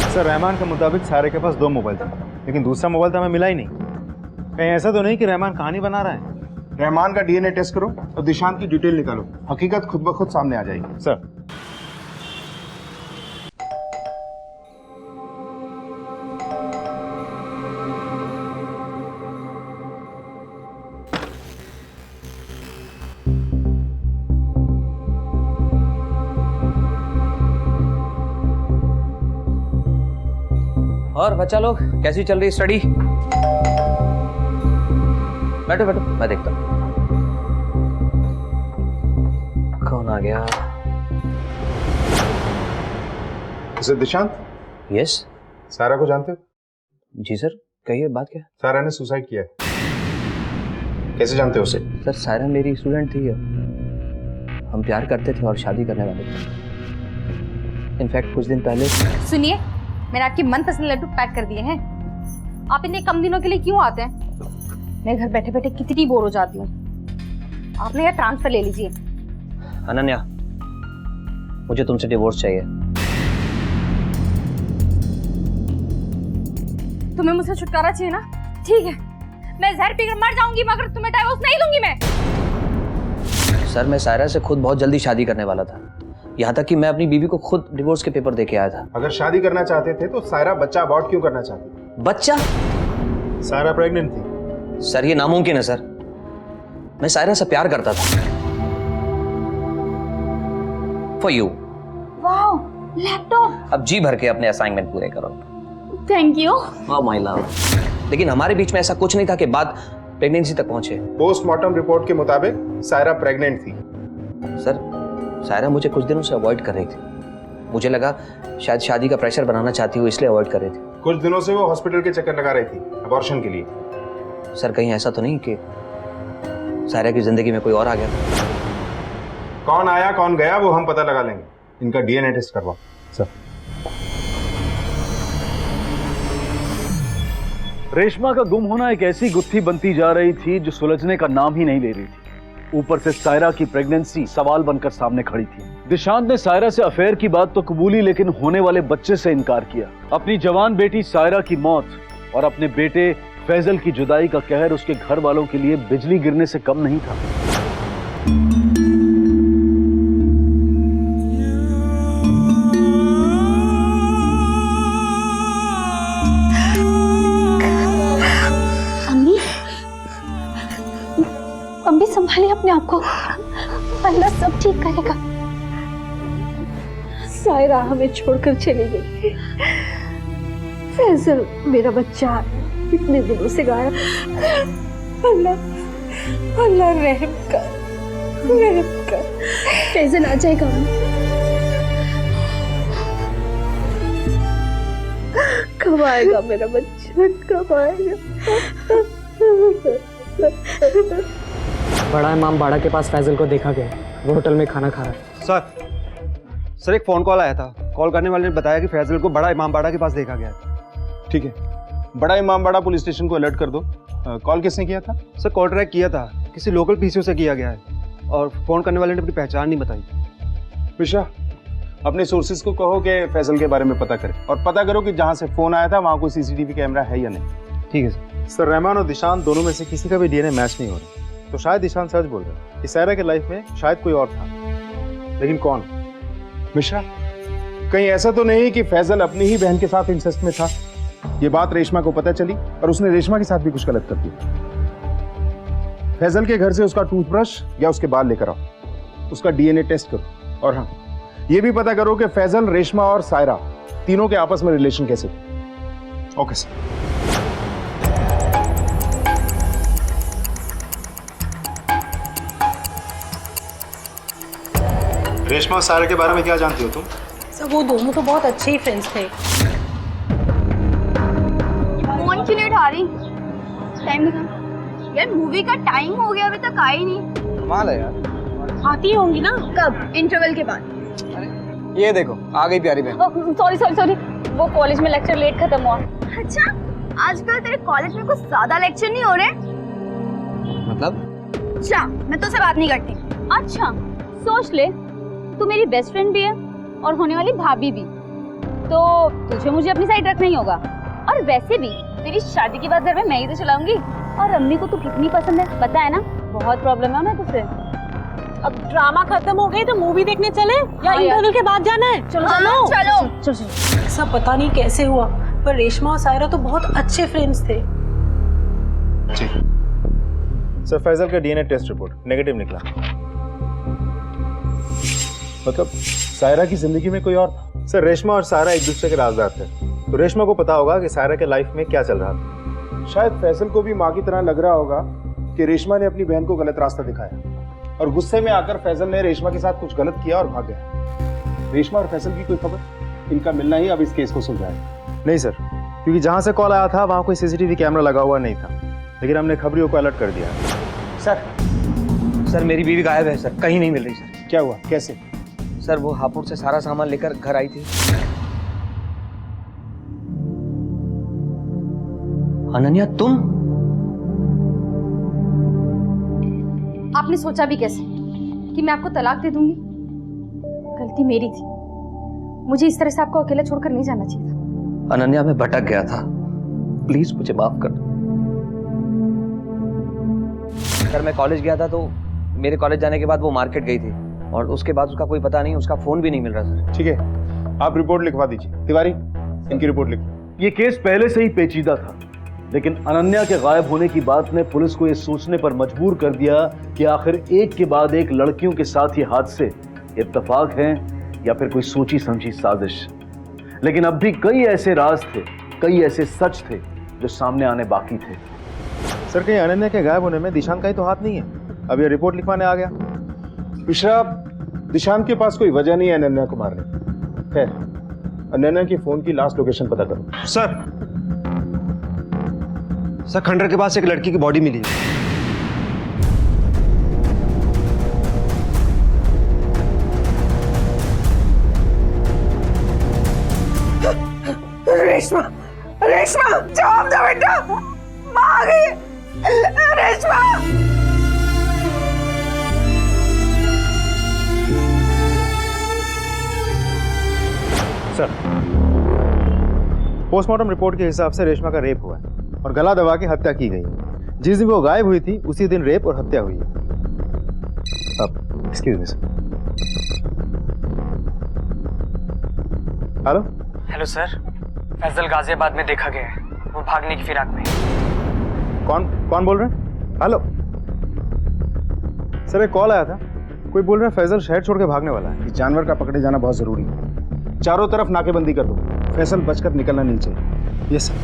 सर, रहमान के मुताबिक सारे के पास 2 मोबाइल थे, लेकिन दूसरा मोबाइल तो हमें मिला ही नहीं। कहीं ऐसा तो नहीं कि रहमान कहानी बना रहा है? रहमान का डीएनए टेस्ट करो और दिशांत की डिटेल निकालो, हकीकत खुद ब खुद सामने आ जाएगी। सर। और बच्चा लोग, कैसी चल रही स्टडी? बैठो बैठो, मैं देखता हूँ। कौन आ गया? इसे दिशांत? यस। सारा को जानते हो? जी सर, कहिए, बात क्या? सारा ने सुसाइड किया है। कैसे जानते हो उसे? सर, सारा मेरी स्टूडेंट थी। हम प्यार करते थे और शादी करने वाले थे। इनफैक्ट कुछ दिन पहले। सुनिए, मैंने आपकी मनपसंद लड्डू पैक कर दिए हैं। आप इतने कम दिनों के लिए क्यों आते हैं? मैं घर बैठे बैठे कितनी बोर हो जाती हूँ। आपने यार ट्रांसफर ले लीजिए। अनन्या, मुझे तुमसे डिवोर्स चाहिए। तुम्हें मुझसे छुटकारा चाहिए ना? ठीक है, मैं जहर पीकर मर जाऊंगी मगर तुम्हें डाइवोर्स नहीं लूंगी मैं। सर, मैं सायरा से खुद बहुत जल्दी शादी करने वाला था। यहाँ तक कि मैं अपनी बीवी को खुद डिवोर्स के पेपर दे के आया था। अगर शादी करना चाहते थे तो सायरा बच्चा अबॉर्ट क्यों करना चाहती? बच्चा? सायरा प्रेग्नेंट थी। सर, ये नामुमकिन है सर। मैं सायरा से प्यार करता था। For you. Wow, laptop. अब जी भर के अपने असाइनमेंट पूरे करो। Thank you. Oh my love. लेकिन हमारे बीच में ऐसा कुछ नहीं था कि बात प्रेगनेंसी तक पहुंचे। पोस्टमार्टम रिपोर्ट के मुताबिक सायरा प्रेग्नेंट थी। सर, सायरा मुझे कुछ दिनों से अवॉइड कर रही थी। मुझे लगा शायद शादी का प्रेशर बनाना चाहती हूँ, इसलिए अवॉइड कर रही थी। कुछ दिनों से वो हॉस्पिटल के चक्कर लगा रही थी अबॉर्शन के लिए। सर, कहीं ऐसा तो नहीं कि सायरा की जिंदगी में कोई और आ गया? कौन आया कौन गया वो हम पता लगा लेंगे। इनका डीएनए टेस्ट करवाओ। सर। रेशमा का गुम होना एक ऐसी गुत्थी बनती जा रही थी जो सुलझने का नाम ही नहीं ले रही थी। ऊपर से सायरा की प्रेगनेंसी सवाल बनकर सामने खड़ी थी। दिशांत ने सायरा से अफेयर की बात तो कबूली, लेकिन होने वाले बच्चे से इनकार किया। अपनी जवान बेटी सायरा की मौत और अपने बेटे फैजल की जुदाई का कहर उसके घर वालों के लिए बिजली गिरने से कम नहीं था। अम्मी संभालिए अपने आप को, अल्लाह सब ठीक करेगा। सायरा हमें छोड़कर चली गई। फैजल मेरा बच्चा इतने दिनों से गायब। अल्लाह अल्लाह रहम कर। फैजल आ जाएगा। कब आएगा मेरा बच्चा, कब आएगा? बड़ा इमाम बाड़ा के पास फैजल को देखा गया, वो होटल में खाना खा रहा है। सर एक फ़ोन कॉल आया था। कॉल करने वाले ने बताया कि फैजल को बड़ा इमाम बाड़ा के पास देखा गया है। ठीक है, बड़ा इमामबाड़ा पुलिस स्टेशन को अलर्ट कर दो। कॉल किसने किया था? सर कॉल ट्रैक किया था, किसी लोकल पीसीओ से किया गया है और फ़ोन करने वाले ने अपनी पहचान नहीं बताई। मिश्रा, अपने सोर्सेज को कहो कि फैजल के बारे में पता करें और पता करो कि जहां से फोन आया था वहां कोई सीसीटीवी कैमरा है या नहीं। ठीक है सर। सर रहमान और दिशांत दोनों में से किसी का भी डीएनए मैच नहीं हो रहा, तो शायद दिशांत सच बोल रहा है कि सायरा के लाइफ में शायद कोई और था, लेकिन कौन? मिश्रा, कहीं ऐसा तो नहीं कि फैजल अपनी ही बहन के साथ इंसेस्ट में था? ये बात रेशमा को पता चली और उसने रेशमा के साथ भी कुछ गलत कर दिया। फैजल के घर से उसका टूथब्रश या उसके बाल लेकर आओ, उसका डीएनए टेस्ट करो और हाँ, ये भी पता करो कि फैजल, रेशमा और सायरा तीनों के आपस में रिलेशन कैसे थे। Okay sir. रेशमा और सायरा के बारे में क्या जानती हो तुम? सर वो दोनों तो बहुत अच्छे ही फ्रेंड्स थे। फोन क्यों नहीं उठा रही? टाइम दिखा यार, मूवी का टाइम हो गया, अभी तक आई नहीं। कमाल है यार। आती होंगी ना? कब? इंटरवल के बाद। ये देखो आ गई प्यारी बहन। सॉरी, वो कॉलेज में लेक्चर लेट खत्म हुआ। अच्छा, आजकल तेरे कॉलेज में कुछ ज्यादा लेक्चर नहीं हो रहे? मतलब? अच्छा, मैं तुझसे बात नहीं करती। अच्छा, सोच ले, तू मेरी बेस्ट फ्रेंड भी है और होने वाली भाभी भी, तो तुझे मुझे अपनी साइड रखना ही होगा। और वैसे भी तेरी शादी की बात घर में मैं ही तो चलाऊंगी, और अम्मी को तू कितनी पसंद है पता है ना, बहुत प्रॉब्लम है ना तुझसे। अब ड्रामा खत्म हो गई तो मूवी देखने चले या इंटरवल के बाद जाना है? चलो चलो चलो। सब पता नहीं कैसे हुआ, पर रेशमा और सायरा तो बहुत अच्छे फ्रेंड्स थे। सर फैजल का डीएनए टेस्ट रिपोर्ट नेगेटिव निकला। मतलब सायरा की जिंदगी में कोई और था? सर रेशमा और सायरा एक दूसरे के राजदार थे, तो रेशमा को पता होगा कि सायरा के लाइफ में क्या चल रहा था। शायद फैजल को भी माँ की तरह लग रहा होगा कि रेशमा ने अपनी बहन को गलत रास्ता दिखाया और गुस्से में आकर फैजल ने रेशमा के साथ कुछ गलत किया और भाग गया। रेशमा और फैजल की कोई खबर? इनका मिलना ही अब इस केस को सुलझाएगा। नहीं सर, क्योंकि जहां से कॉल आया था वहां कोई सीसीटीवी कैमरा लगा हुआ नहीं था, लेकिन हमने खबरियों को अलर्ट कर दिया। सर मेरी बीवी गायब है सर, कहीं नहीं मिल रही सर। क्या हुआ, कैसे? सर वो हापुड़ से सारा सामान लेकर घर आई थी। अनन्या तुम? आपने सोचा भी कैसे कि मैं आपको तलाक दे दूंगी? गलती मेरी थी, मुझे इस तरह से आपको अकेला छोड़कर नहीं जाना चाहिए था। अनन्या मैं भटक गया था, प्लीज मुझे माफ कर दो। सर मैं कॉलेज गया था, तो मेरे कॉलेज जाने के बाद वो मार्केट गई थी और उसके बाद उसका कोई पता नहीं, उसका फोन भी नहीं मिल रहा सर। ठीक है, आप रिपोर्ट लिखवा दीजिए। तिवारी, इनकी रिपोर्ट लिखो। ये केस पहले से ही पेचीदा था, लेकिन अनन्या के गायब होने की बात ने पुलिस को यह सोचने पर मजबूर कर दिया कि आखिर एक के बाद एक लड़कियों के साथ ये हादसे इत्तेफाक हैं या फिर कोई सोची समझी साजिश। लेकिन अब भी कई ऐसे राज थे, कई ऐसे सच थे जो सामने आने बाकी थे। सर कहीं अनन्या के गायब होने में दिशांत का ही तो हाथ नहीं है? अब ये रिपोर्ट लिखवाने आ गया। मिश्रा, दिशांत के पास कोई वजह नहीं है अनन्या को मारने की। खैर, अनन्या की फोन की लास्ट लोकेशन पता करो। सर खंडर के पास एक लड़की की बॉडी मिली है। रेशमा, रेशमा जवाब दो बेटा, माँ आ गई। रेशमा सर पोस्टमार्टम रिपोर्ट के हिसाब से रेशमा का रेप हुआ है और गला दबा के हत्या की गई है। जिस दिन वो गायब हुई थी उसी दिन रेप और हत्या हुई है। अब excuse me sir. Hello hello sir, Faisal Ghaziabad में देखा गया है, वो भागने की फिराक में। कौन बोल रहे हैं? हेलो सर, एक कॉल आया था, कोई बोल रहा है फैजल शहर छोड़ के भागने वाला है। इस जानवर का पकड़े जाना बहुत जरूरी है। चारों तरफ नाकेबंदी कर दो, फैसल बचकर निकलना नहीं चाहिए। Yes sir.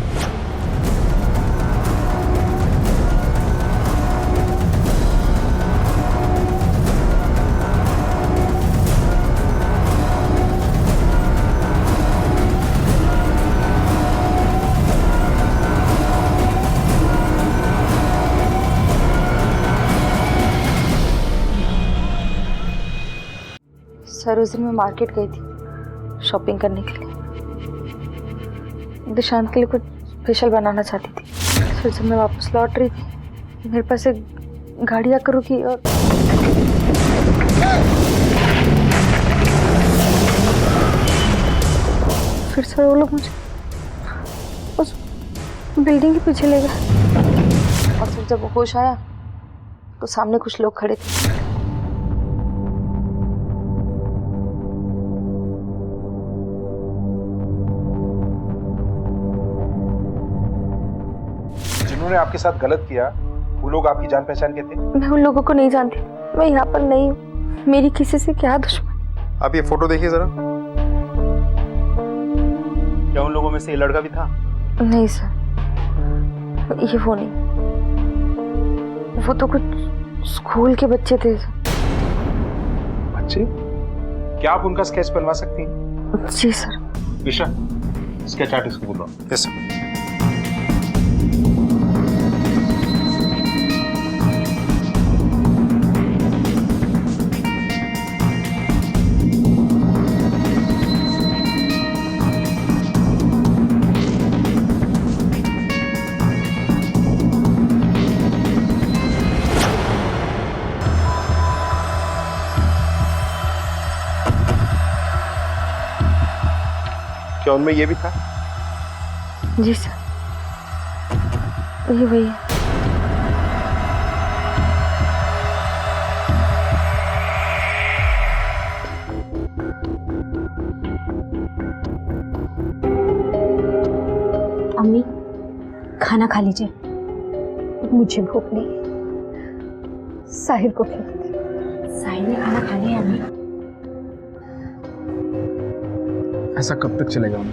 सर उस दिन मैं मार्केट गई थी शॉपिंग करने के लिए, दिशांत के लिए कुछ स्पेशल बनाना चाहती थी। फिर जब मैं वापस लौट रही थी मेरे पास एक गाड़ी आकर रुकी और फिर सर वो लोग मुझे उस बिल्डिंग के पीछे ले गए और फिर जब होश आया तो सामने कुछ लोग खड़े थे। जिन्होंने आपके साथ गलत किया वो लोग आपकी जान पहचान के थे? मैं उन लोगों को नहीं जानती, मैं यहाँ पर नहीं हूँ, मेरी किसी से क्या दुश्मनी। आप ये फोटो देखिए जरा। क्या उन लोगों में से ये लड़का भी था? नहीं सर, ये वो नहीं, वो तो कुछ स्कूल के बच्चे थे। बच्चे? क्या आप उनका स्केच बनवा सकती हैं? जी सर। दिशा, स्केच आर्टिस्ट को बुलाओ। Yes sir. क्या उनमें ये भी था? जी सर, ये वही है। अम्मी खाना खा लीजिए, मुझे भूख नहीं, साहिर को खिलाते। साहिर ने खाना खा लिया अम्मी? ऐसा कब तक चलेगा अम्मी?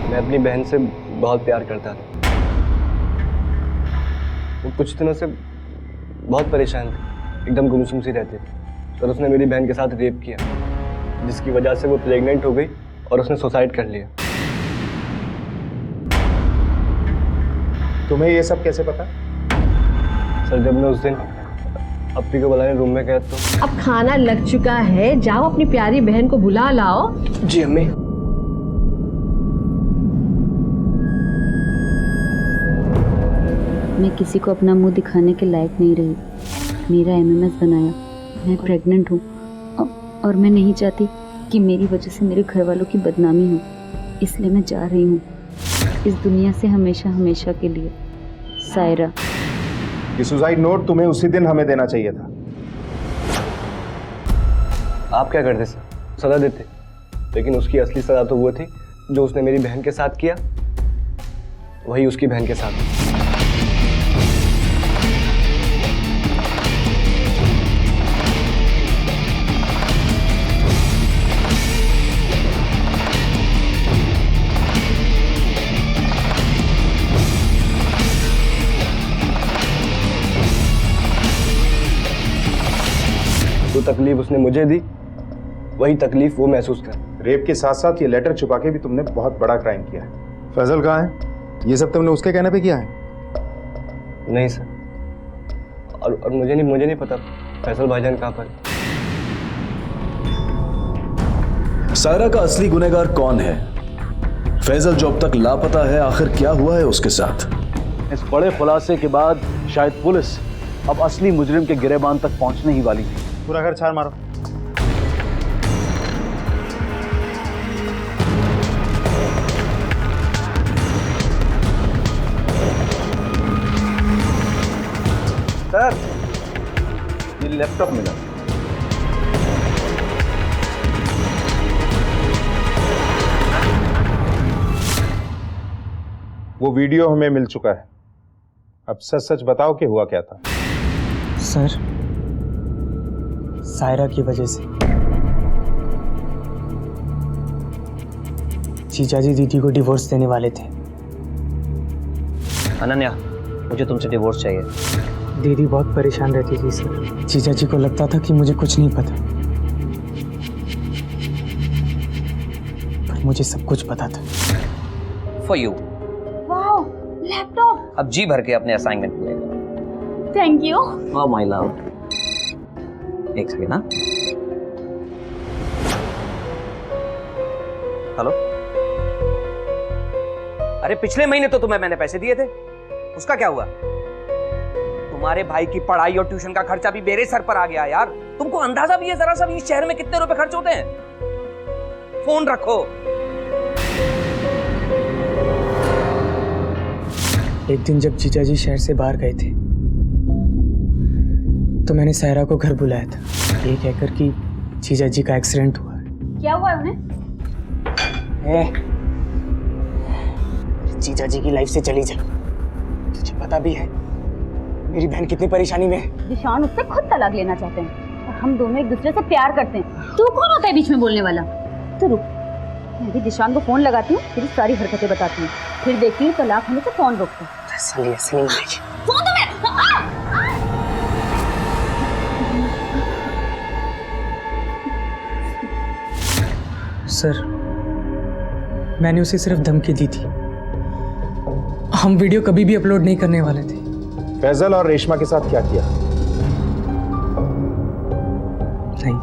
मैं अपनी बहन से बहुत प्यार करता था। वो कुछ दिनों से बहुत परेशान थी, एकदम गुमसुम सी रहती थी। और उसने मेरी बहन के साथ रेप किया, जिसकी वजह से वो प्रेग्नेंट हो गई और उसने सुसाइड कर लिया। तुम्हें ये सब कैसे पता? सर जब मैं उस दिन अपनी को बुलाने रूम में गया तो। अब खाना लग चुका है, जाओ अपनी प्यारी बहन को बुला लाओ। जी अम्मी। मैं किसी को अपना मुंह दिखाने के लायक नहीं रही। मेरा एमएमएस बनाया, मैं प्रेग्नेंट हूँ और मैं नहीं चाहती कि मेरी वजह से मेरे घर वालों की बदनामी हो, इसलिए मैं जा रही हूँ इस दुनिया से हमेशा हमेशा के लिए। सायरा। ये सुसाइड नोट तुम्हें उसी दिन हमें देना चाहिए था। आप क्या करते सर? सजा देते, लेकिन उसकी असली सजा तो वो थी जो उसने मेरी बहन के साथ किया, वही उसकी बहन के साथ। जो तकलीफ उसने मुझे दी, वही तकलीफ वो महसूस कर। रेप के साथ साथ ये लेटर छुपा के भी तुमने बहुत बड़ा क्राइम किया है। फैजल कहाँ है? ये सब तुमने उसके कहने पे किया है? नहीं सर, और मुझे नहीं पता फैसल भाईजान कहाँ पर। सायरा का असली गुनहगार कौन है? फैजल जो अब तक लापता है, आखिर क्या हुआ है उसके साथ? इस बड़े खुलासे के बाद शायद पुलिस अब असली मुजरिम के गिरेबान तक पहुंचने ही वाली थी। पूरा घर छान मारो। सर, ये लैपटॉप मिला। वो वीडियो हमें मिल चुका है। अब सच सच बताओ कि हुआ क्या था। सर, सायरा की वजह से जीजाजी दीदी को डिवोर्स देने वाले थे। अनन्या, मुझे तुमसे डिवोर्स चाहिए। दीदी बहुत परेशान रहती थी सर। जीजाजी को लगता था कि मुझे कुछ नहीं पता। मुझे सब कुछ पता था। For you. Wow, laptop. अब जी भर के अपने असाइनमेंट पूरे करो। Thank you. Oh my love. एक सेकेंड ना। हेलो। अरे पिछले महीने तो तुम्हें मैंने पैसे दिए थे, उसका क्या हुआ? तुम्हारे भाई की पढ़ाई और ट्यूशन का खर्चा भी मेरे सर पर आ गया यार। तुमको अंदाजा भी है जरा सा भी इस शहर में कितने रुपए खर्च होते हैं? फोन रखो। एक दिन जब जीजा जी शहर से बाहर गए थे तो मैंने सायरा को घर बुलाया था, ये कहकर कि जीजा जी का एक्सीडेंट हुआ है। क्या हुआ उन्हें? जीजा जी की लाइफ से चली जा। तुझे पता भी है मेरी बहन कितनी परेशानी में है। दिशान उससे खुद तलाक लेना चाहते हैं और हम दोनों एक दूसरे से प्यार करते हैं। तू कौन होता है बीच में बोलने वाला? तो रुक, मैं भी दिशान को फोन लगाती हूँ, तेरी सारी हरकतें बताती हूँ, फिर देखती हूँ तलाक होने से कौन रोकता है। ऐसा नहीं मिलेगी। फोन तो मैं सर, मैंने उसे सिर्फ धमकी दी थी, हम वीडियो कभी भी अपलोड नहीं करने वाले थे। फैजल और रेशमा के साथ क्या किया? नहीं,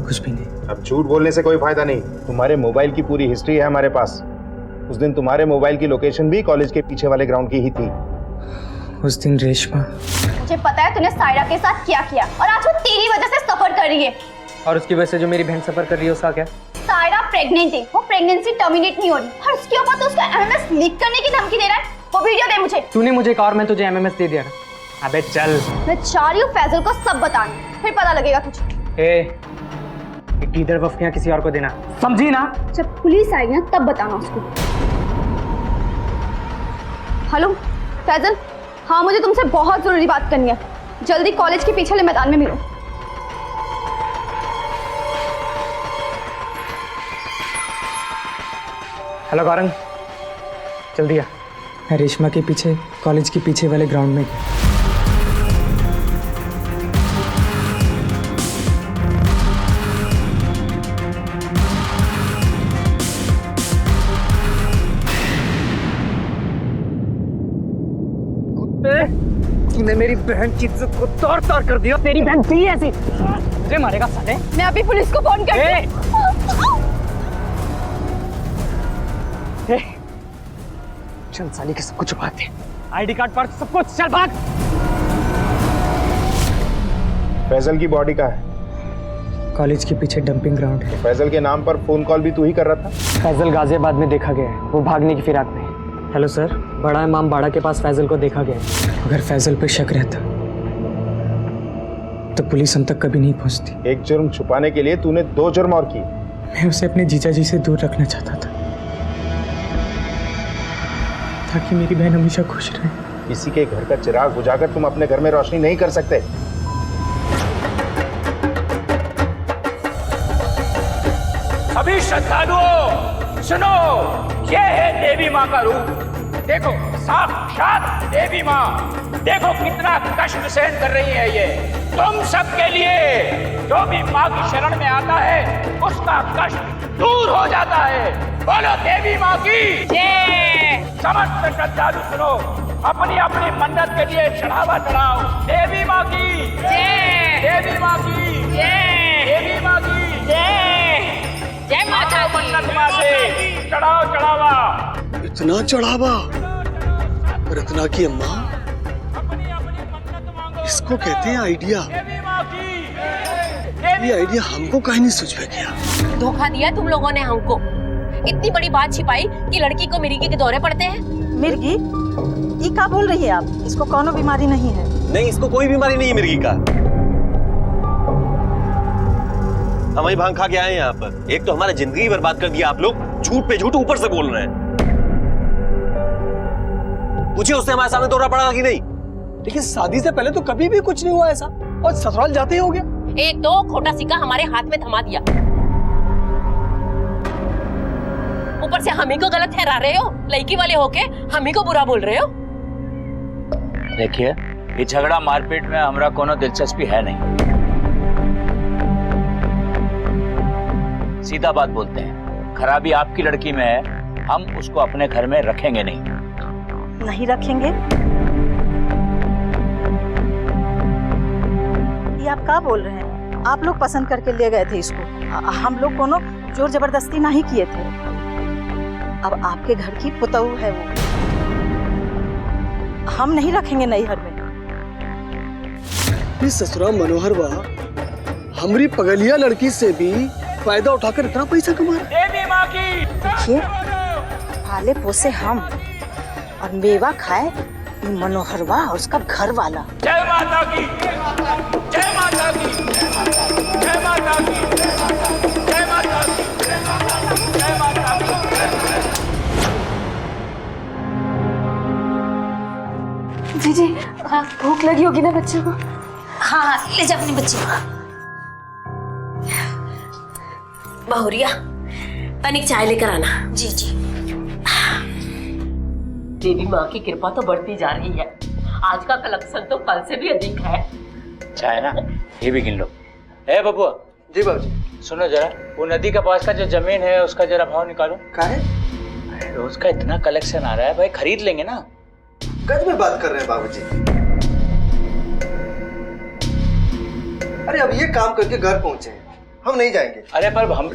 कुछ भी नहीं। अब झूठ बोलने से कोई फायदा नहीं। तुम्हारे मोबाइल की पूरी हिस्ट्री है हमारे पास। उस दिन तुम्हारे मोबाइल की लोकेशन भी कॉलेज के पीछे वाले ग्राउंड की ही थी। उस दिन रेशमा, मुझे पता है तूने सायरा के साथ क्या किया और आज वो तेरी वजह से सफर कर रही है। और उसकी वजह से जो मेरी बहन सफर कर रही है उसका क्या? सायरा प्रेग्नेंट है, वो प्रेगनेंसी टर्मिनेट नहीं हो रही और उसके ऊपर तो उसका एमएमएस लीक करने की धमकी दे रहा है। वो वीडियो दे मुझे। तूने मुझे कहा और मैं तुझे एमएमएस दे दिया। अबे चल। मैं चाह रही हूँ फैजल को सब बताना, फिर पता लगेगा तुझे। इधर वफ्तियां किसी और को देना, समझी ना? जब पुलिस आएगी ना तब बताना उसको। हेलो फैजल, हाँ मुझे तुमसे बहुत जरूरी बात करनी है, जल्दी कॉलेज के पीछे वाले मैदान में मिलो। हेलो गौरंग, जल्दी आ। मैं रेशमा के पीछे कॉलेज के पीछे वाले ग्राउंड में गया। तूने मेरी बहन की इज्जत को तोड़ ताड़ कर दिया। तेरी बहन थी ऐसी, मुझे मारेगा साले। मैं अभी पुलिस को फोन करती हूँ। चल साली के सब कुछ छुपाते हैं, आईडी कार्ड पर सब कुछ। चल भाग। फैजल की बॉडी कहाँ है? कॉलेज के पीछे डंपिंग ग्राउंड है। फैजल के नाम पर फोन कॉल भी तू ही कर रहा था? फैजल गाजियाबाद में देखा गया है, वो भागने की फिराक में। हेलो सर, बड़ा इमाम बाड़ा के पास फैजल को देखा गया है। अगर फैजल पे शक रहता तो पुलिस हम तक कभी नहीं पहुंचती। एक जुर्म छुपाने के लिए तूने 2 जुर्म और की। मैं उसे अपने जीजा जी से दूर रखना चाहता था ताकि मेरी बहन हमेशा खुश रहे। किसी के घर का चिराग बुझाकर तुम अपने घर में रोशनी नहीं कर सकते। सभी श्रद्धालुओं सुनो, ये है देवी माँ का रूप। देखो साक्षात देवी माँ, देखो कितना कष्ट सहन कर रही है ये तुम सबके लिए। जो भी माँ की शरण में आता है उसका कष्ट दूर हो जाता है। बोलो देवी माँ की जय। समस्त श्रद्धालु सुनो, अपनी अपनी मन्नत के लिए चढ़ावा चढ़ाओ। देवी माँ की जय, देवी माँ की जय, देवी माँ की जय, जय माता दी। मन्नत माँ से चढ़ाओ चढ़ावा। इतना चढ़ावा और इतना की अम्मा, इसको कहते हैं आइडिया। ये आइडिया हमको कहीं नहीं सूझ में किया। धोखा दिया तुम लोगों ने हमको। इतनी बड़ी बात छिपाई कि लड़की को मिर्गी के दौरे पड़ते हैं। मिर्गी? ये क्या बोल रही है आप? इसको कोनो बीमारी नहीं है। नहीं, इसको कोई बीमारी नहीं है मिर्गी का। हम वही भांग खा के आए हैं यहाँ पर। एक तो हमारा जिंदगी बर्बाद कर दिया आप लोग, झूठ पे झूठ ऊपर से बोल रहे हैं। पूछे उससे हमारे सामने दौरा पड़ा कि नहीं? लेकिन शादी से पहले तो कभी भी कुछ नहीं हुआ ऐसा, और ससुराल जाते ही हो गया। एक तो खोटा सिक्का हमारे हाथ में थमा दिया, ऊपर से हम ही को गलत ठहरा रहे हो। लड़की वाले होके हम ही को बुरा बोल रहे हो। देखिए, ये झगड़ा मारपीट में हमरा कोनो दिलचस्पी है नहीं। सीधा बात बोलते हैं, खराबी आपकी लड़की में है, हम उसको अपने घर में रखेंगे नहीं। नहीं रखेंगे? ये आप क्या बोल रहे हैं? आप लोग पसंद करके ले गए थे इसको, हम लोग कोनो जोर जबरदस्ती नहीं किए थे। अब आपके घर की पुतहू है वो, हम नहीं रखेंगे नैहर में। ससुरा मनोहर वाह, हमारी पगलिया लड़की से भी फायदा उठाकर इतना पैसा कमा देखिए, पाले पोसे हम और मेवा खाए मनोहरवा और उसका घर वाला। जय माता की, जय माता की, जय माता की, जय माता की, जय माता की। जी भूख लगी होगी ना बच्चे को? हाँ हाँ, ले जा अपने बच्चे को। बहुरिया, तनिक चाय लेकर आना। जी जी। देवी माँ की कृपा तो बढ़ती जा रही है, आज का कलेक्शन तो कल से भी अधिक है। चाय ना, ये भी गिन लो। ए बबुआ। जी बाबूजी। सुनो जरा, वो नदी के पास का जो जमीन है उसका जरा भाव निकालो। क्या है? अरे रोज का इतना कलेक्शन आ रहा है भाई, खरीद लेंगे ना। गज में बात कर रहे हैं बाबूजी। अरे अब ये काम करके घर पहुंचे हैं, हम नहीं जाएंगे। अरे पर हम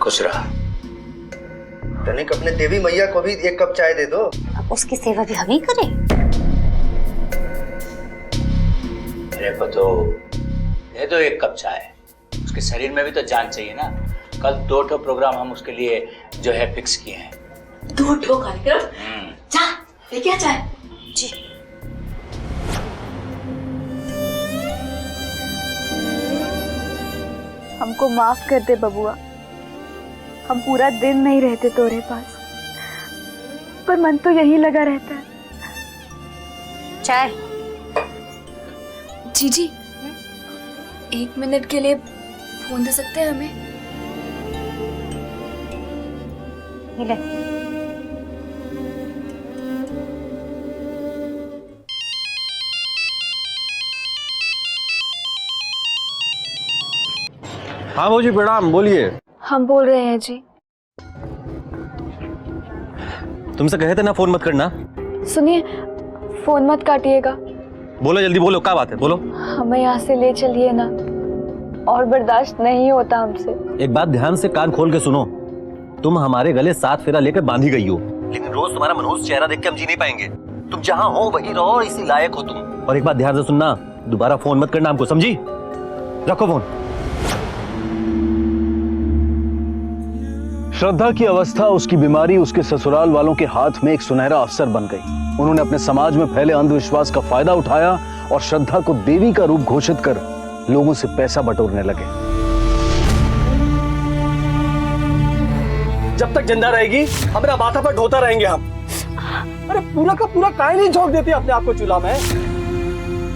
खुश रहा। तनिक अपने देवी मैया को भी एक कप चाय दे दो। अब उसकी सेवा भी हम ही करें। अरे तो दे दो एक कप चाय, उसके शरीर में भी तो जान चाहिए ना। कल 2 ठो प्रोग्राम हम उसके लिए जो है फिक्स किए हैं। 2 ठो कार्यक्रम? जा लेके आ चाय। जी। हमको माफ कर दे बबुआ, हम पूरा दिन नहीं रहते तोरे पास, पर मन तो यही लगा रहता है। चाय। जी 1 मिनट के लिए फोन दे सकते हैं हमें? ले। हाँ भाजी प्रणाम, बोलिए। हम बोल रहे हैं जी। तुमसे कहे थे ना फोन मत करना। सुनिए, फोन मत काटिएगा। बोलो जल्दी बोलो, क्या बात है, बोलो। हमें यहाँ से ले चलिए ना, और बर्दाश्त नहीं होता हमसे। एक बात ध्यान से कान खोल के सुनो, तुम हमारे गले 7 फेरा लेकर बांधी गई हो, लेकिन रोज तुम्हारा मनहूस चेहरा देख के हम जी नहीं पाएंगे। तुम जहाँ हो वहीं रहो और इसी लायक हो तुम। और एक बात ध्यान से सुनना, दोबारा फोन मत करना हमको, समझी? रखो फोन। श्रद्धा की अवस्था, उसकी बीमारी उसके ससुराल वालों के हाथ में एक सुनहरा अवसर बन गई। उन्होंने अपने समाज में फैले अंधविश्वास का फायदा उठाया और श्रद्धा को देवी का रूप घोषित कर लोगों से पैसा बटोरने लगे। जब तक जिंदा रहेगी हमारा माथा पर ढोता रहेंगे हम। अरे पूरा का पूरा काहे नहीं झोंक देती अपने आप को चूल्हा में?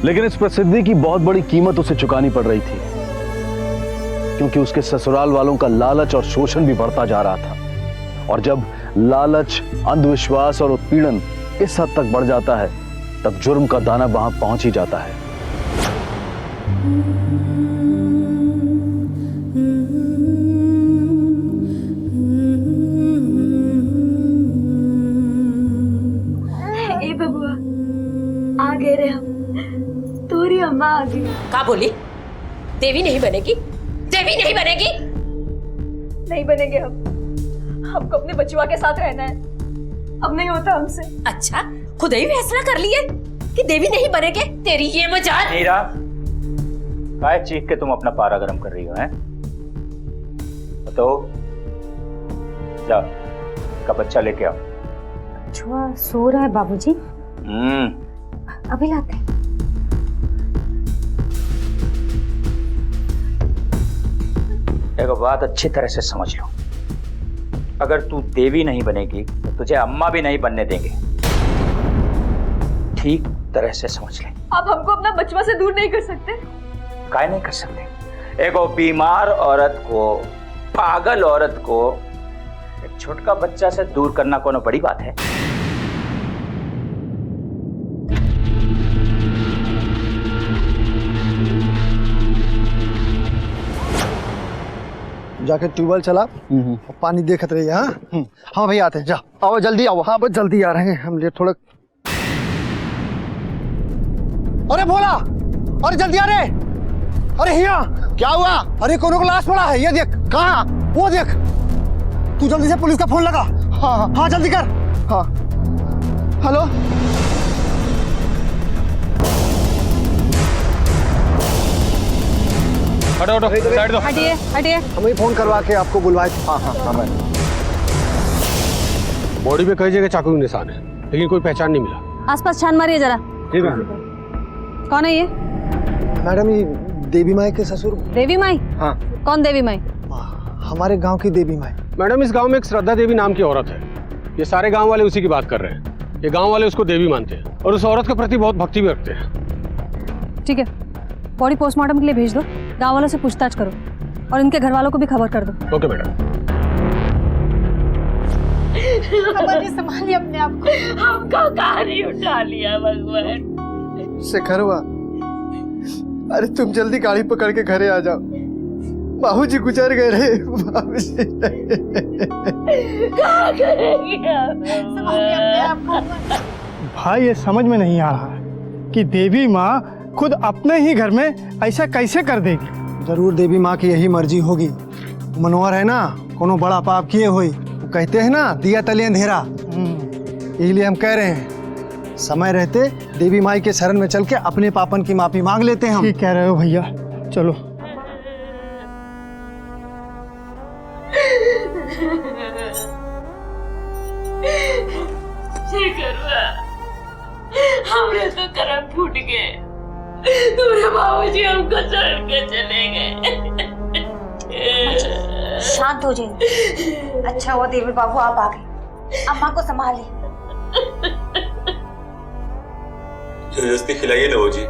लेकिन इस प्रसिद्धि की बहुत बड़ी कीमत उसे चुकानी पड़ रही थी, क्योंकि उसके ससुराल वालों का लालच और शोषण भी बढ़ता जा रहा था। और जब लालच, अंधविश्वास और उत्पीड़न इस हद तक बढ़ जाता है, तब जुर्म का दाना वहां पहुंच ही जाता है। ए बबुआ, आ गए रे हम, तोरी अम्मा आ गई। का बोली? देवी नहीं बनेगी? देवी नहीं बनेगी? नहीं बनेंगे हमको अपने बचुआ के साथ रहना है, अब नहीं होता हमसे। अच्छा, खुद ही फैसला कर लिए कि देवी नहीं बनेगे? तेरी ये मजाल। मीरा, काय चीख के तुम अपना पारा गर्म कर रही हो, हैं? बताओ, जाओ का बच्चा लेके आओ। छुआ सो रहा है बाबूजी। अभी लाते हैं। एक बात अच्छी तरह से समझ लो, अगर तू देवी नहीं बनेगी तो तुझे अम्मा भी नहीं बनने देंगे। ठीक तरह से समझ ले। आप हमको अपना बचवा से दूर नहीं कर सकते? काहे नहीं कर सकते? एक बीमार औरत को, पागल औरत को एक छोटका बच्चा से दूर करना कोनो बड़ी बात है? जाके ट्यूबवेल चला और पानी देखत रहिए। हाँ हाँ भैया आते हैं, जा आओ जल्दी आओ। हाँ बस जल्दी आ रहे हैं हम, लिए थोड़ा। अरे बोला, अरे जल्दी आ रहे। अरे हिया क्या हुआ? अरे कोनो को लाश पड़ा है, ये देख। कहाँ? वो देख। तू जल्दी से पुलिस का फोन लगा। हाँ हाँ जल्दी कर। हाँ हेलो, हटो हटो, साइड दो। हटिए हटिए। हम ही फोन करवा के आपको बुलवाए थे। हाँ हाँ हाँ। बॉडी पे कई जगह चाकू के निशान है, लेकिन कोई पहचान नहीं मिला। आसपास छान मारिए जरा। ठीक है। कौन है ये? मैडम ये देवी माई के ससुर। देवी माई? हाँ। कौन देवी माई? हमारे गांव की देवी माई। मैडम इस गांव में एक श्रद्धा देवी नाम की औरत है। ये सारे गांव वाले उसी की बात कर रहे हैं। ये गांव वाले उसको देवी मानते हैं और उस औरत के प्रति बहुत भक्ति भी रखते हैं। ठीक है, बॉडी पोस्टमार्टम के लिए भेज दो। गांव वालों से पूछताछ करो और इनके घर वालों को भी खबर कर दो। Okay madam. संभालिए अपने आप को। हमको कहाँ नहीं उठा लिया भगवान। शेखरवा, अरे तुम जल्दी गाड़ी पकड़ के घरे आ जाओ। बाबूजी गुजर गए रे। बाबूजी क्या करेंगे भाई, ये समझ में नहीं आ रहा कि देवी माँ खुद अपने ही घर में ऐसा कैसे कर देगी। जरूर देवी माँ की यही मर्जी होगी। मनोहर है ना, कोनो बड़ा पाप किए हुई। वो कहते हैं ना, दिया तले अंधेरा। इसलिए हम कह रहे हैं, समय रहते देवी माई के शरण में चल के अपने पापन की माफी मांग लेते हैं हम। ठीक कह रहे हो भैया, चलो। हमरे तो करम फूट गए। तुम्हारे बाबूजी हमको छोड़ के चले गए। शांत हो जाइए। अच्छा हुआ देवी बाबू आप आ गए। अम्मा को संभालिए। जबरदस्ती खिलाइए ना जी,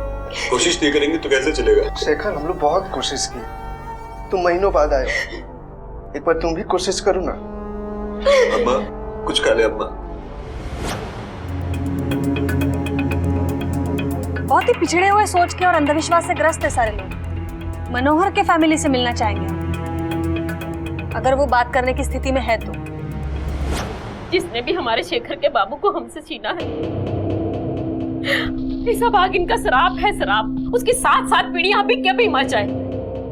कोशिश नहीं करेंगे तो कैसे चलेगा। शेखर, हम लोग बहुत कोशिश की, तुम महीनों बाद आए। एक बार तुम भी कोशिश करो ना। अम्मा कुछ खा ले। अम्मा बहुत ही पिछड़े हुए सोच के और अंधविश्वास से ग्रस्त है सारे लोग। मनोहर के फैमिली से मिलना चाहेंगे, अगर वो बात करने की स्थिति में है तो। जिसने भी हमारे शेखर के बाबू को हमसे छीना है, ऐसा भाग इनका शराब है, शराब। उसकी 7 पीढ़ियां भी क्या भी मर जाए।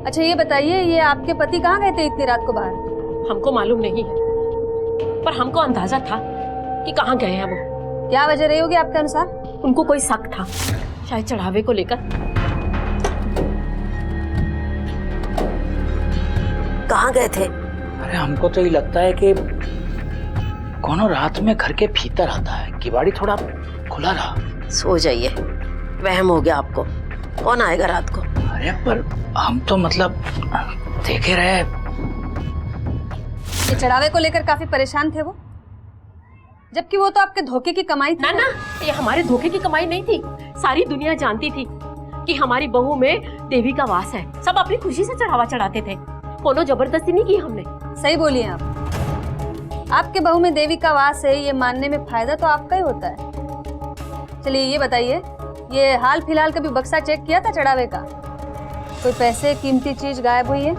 अच्छा ये बताइए, ये आपके पति कहाँ गए थे इतनी रात को बाहर? हमको मालूम नहीं है, पर हमको अंदाजा था कि कहाँ गए हैं वो। क्या वजह रही होगी आपके अनुसार? उनको कोई शक था, शायद चढ़ावे को लेकर। कहाँ गए थे? अरे हमको तो ये लगता है कि कोनो रात में घर के भीतर आता है, किवाड़ी थोड़ा खुला रहा। सो जाइए, वहम हो गया आपको। कौन आएगा रात को? अरे पर हम तो मतलब देखे रहे। ये चढ़ावे को लेकर काफी परेशान थे वो, जबकि वो तो आपके धोखे की कमाई थी। ना ना, ये हमारे धोखे की कमाई नहीं थी। सारी दुनिया जानती थी कि हमारी बहू में देवी का वास है। सब अपनी खुशी से चढ़ावा चढ़ाते थे, कोनो जबरदस्ती नहीं की हमने। सही बोलिए आप। आपके बहू में देवी का वास है, ये मानने में फायदा तो आपका ही होता है। चलिए ये बताइए, ये हाल फिलहाल कभी बक्सा चेक किया था चढ़ावे का? कोई पैसे कीमती चीज गायब हुई है?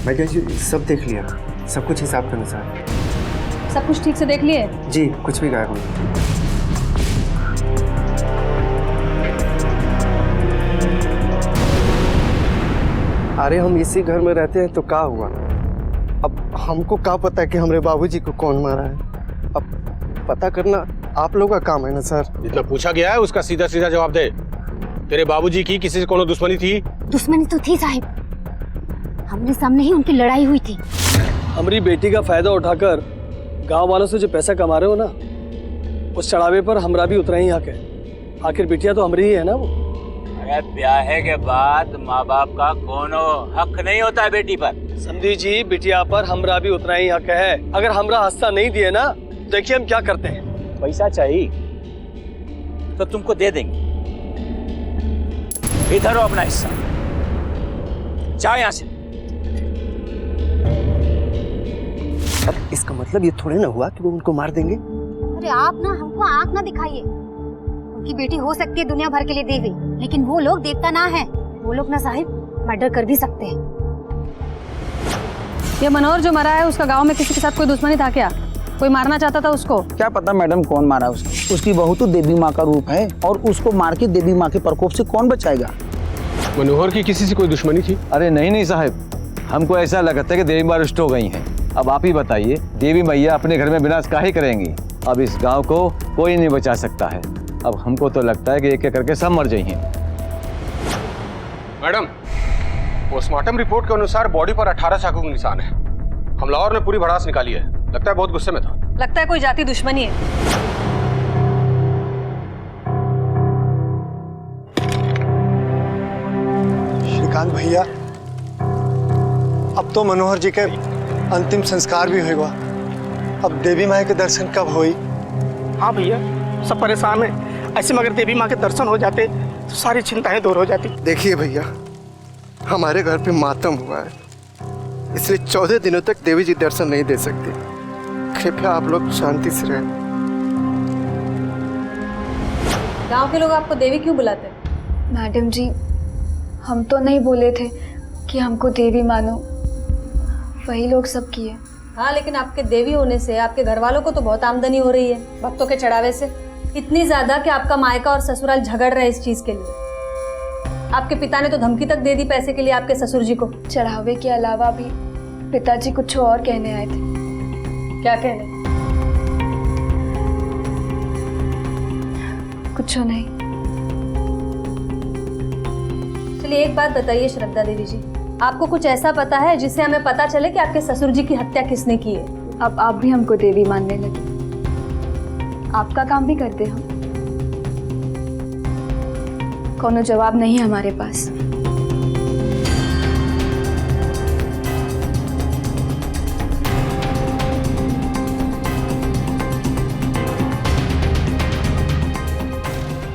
मैडम जी सब देख लिया, सब कुछ हिसाब के अनुसार। सब कुछ ठीक से देख लिए? जी, कुछ भी गायब नहीं। अरे हम इसी घर में रहते हैं तो क्या हुआ? अब हमको क्या पता कि हमारे बाबूजी को कौन मारा है? अब पता करना आप लोगों का काम है ना सर। जितना पूछा गया है उसका सीधा सीधा जवाब दे। तेरे बाबूजी की किसी से कोनो दुश्मनी थी? दुश्मनी तो थी साहिब, हमने सामने ही उनकी लड़ाई हुई थी। हमारी बेटी का फायदा उठाकर गांव वालों से जो पैसा कमा रहे हो ना, उस चढ़ावे पर हमरा भी उतना ही हक है। आखिर बिटिया तो हमारी ही है ना वो। अरे ब्याह के बाद माँ बाप का कोनो हक नहीं होता है बेटी पर। समझी जी, बिटिया पर हमरा भी उतना ही हक है। अगर हमरा हिस्सा नहीं दिए ना, देखिए हम क्या करते हैं। पैसा चाहिए तो तुमको दे देंगे। इधर हो अपना हिस्सा, जाओ यहाँ से। इसका मतलब ये थोड़े ना हुआ कि वो उनको मार देंगे। अरे आप ना हमको आँख ना दिखाइए। उनकी बेटी हो सकती है दुनिया भर के लिए देवी, लेकिन वो लोग देवता ना है। वो लोग ना साहिब मर्डर कर भी सकते हैं। ये मनोहर जो मरा है उसका गांव में किसी के साथ कोई दुश्मनी था क्या? कोई मारना चाहता था उसको? क्या पता मैडम कौन मारा उसको। उसकी बहू तो देवी माँ का रूप है और उसको मार के देवी माँ के प्रकोप से कौन बचाएगा। मनोहर की किसी से कोई दुश्मनी थी? अरे नहीं साहब, हमको ऐसा लगता है कि देवी माँ रुष्ट हो गई हैं। अब आप ही बताइए, देवी मैया अपने घर में विनाश काहे करेंगी? अब इस गांव को कोई नहीं बचा सकता है। अब हमको तो लगता है कि एक एक करके सब मर जाइए। मैडम, पोस्टमार्टम रिपोर्ट के अनुसार बॉडी पर 18 चाकू के निशान है। हमलावर ने पूरी भड़ास निकाली है। लगता है बहुत गुस्से में था। लगता है कोई जाति दुश्मनी है। श्रीकांत भैया, अब तो मनोहर जी के अंतिम संस्कार भी होगा। अब देवी माँ के दर्शन कब होई? हाँ भैया, सब परेशान है। ऐसे मगर देवी माँ के दर्शन हो जाते तो सारी चिंताएं दूर हो जाती। देखिए भैया, हमारे घर पे मातम हुआ है, इसलिए 14 दिनों तक देवी जी दर्शन नहीं दे सकती। कृपया आप लोग शांति से रहें। गांव के लोग आपको देवी क्यों बुलाते हैं? मैडम जी, हम तो नहीं बोले थे कि हमको देवी मानो, वही लोग सब किए। हाँ, लेकिन आपके देवी होने से आपके घर वालों को तो बहुत आमदनी हो रही है भक्तों के चढ़ावे से। इतनी ज्यादा कि आपका मायका और ससुराल झगड़ रहे इस चीज के लिए। आपके पिता ने तो धमकी तक दे दी पैसे के लिए आपके ससुर जी को। चढ़ावे के अलावा भी पिताजी कुछ और कहने आए थे। क्या कहने? कुछ नहीं। चलिए एक बात बताइए श्रद्धा देवी जी, आपको कुछ ऐसा पता है जिससे हमें पता चले कि आपके ससुर जी की हत्या किसने की है? अब आप भी हमको देवी मानने लगे। आपका काम भी करते हम। कोनो जवाब नहीं है हमारे पास।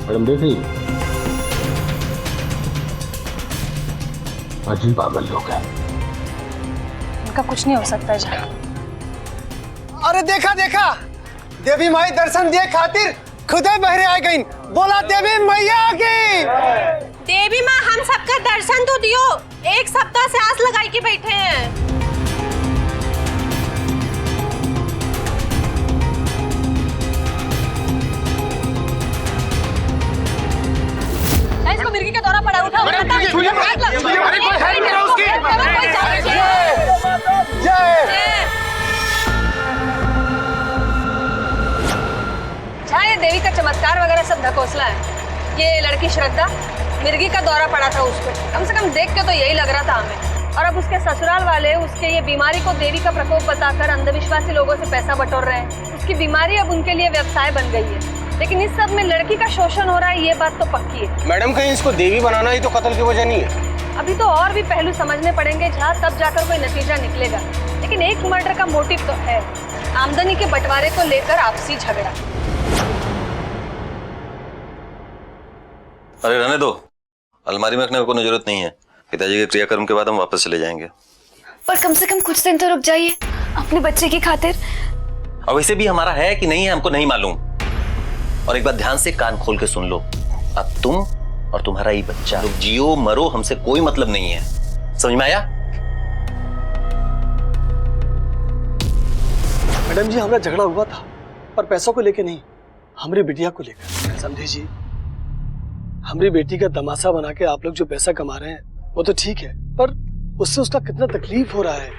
मैडम देख रही, अजीब पागल लोग हैं। उनका कुछ नहीं हो सकता है। अरे देखा देखा, देवी माई दर्शन दिए खातिर खुदे बहरे आ गई। बोला देवी मैया की। देवी माँ हम सबका दर्शन तो दियो। एक सप्ताह से आस लगाई के बैठे हैं। इसको मिर्गी का दौरा पड़ा। उठा ये देवी का चमत्कार वगैरह सब ढकोसला है। ये लड़की श्रद्धा, मिर्गी का दौरा पड़ा था उसको। कम से कम देख के तो यही लग रहा था हमें। और अब उसके ससुराल वाले उसके ये बीमारी को देवी का प्रकोप बताकर अंधविश्वासी लोगों से पैसा बटोर रहे हैं। उसकी बीमारी अब उनके लिए व्यवसाय बन गई है। लेकिन इस सब में लड़की का शोषण हो रहा है, ये बात तो पक्की है। मैडम, कहीं इसको देवी बनाना ही तो कत्ल की वजह नहीं है। अभी तो और भी पहलू समझने पड़ेंगे, जहाँ तब जाकर कोई नतीजा निकलेगा। लेकिन एक मर्डर का मोटिव तो है, आमदनी के बंटवारे को लेकर आपसी झगड़ा। अरे रहने दो, अलमारी में रखने की कोई जरूरत नहीं है। पिताजी के क्रियाक्रम के बाद हम वापस चले जाएंगे। पर कम से कम कुछ दिन तो रुक जाइए अपने बच्चे की खातिर। और वैसे भी हमारा है कि नहीं है हमको नहीं मालूम। और एक बात ध्यान से कान खोल के सुन लो, अब तुम और तुम्हारा ये बच्चा जियो मरो हमसे कोई मतलब नहीं है, समझ में आया? मैडम जी, हमारा झगड़ा हुआ था पर पैसों को लेके नहीं, हमारी बिटिया को लेकर। समझे जी, हमारी बेटी का तमाशा बना के आप लोग जो पैसा कमा रहे हैं वो तो ठीक है, पर उससे उसका कितना तकलीफ हो रहा है,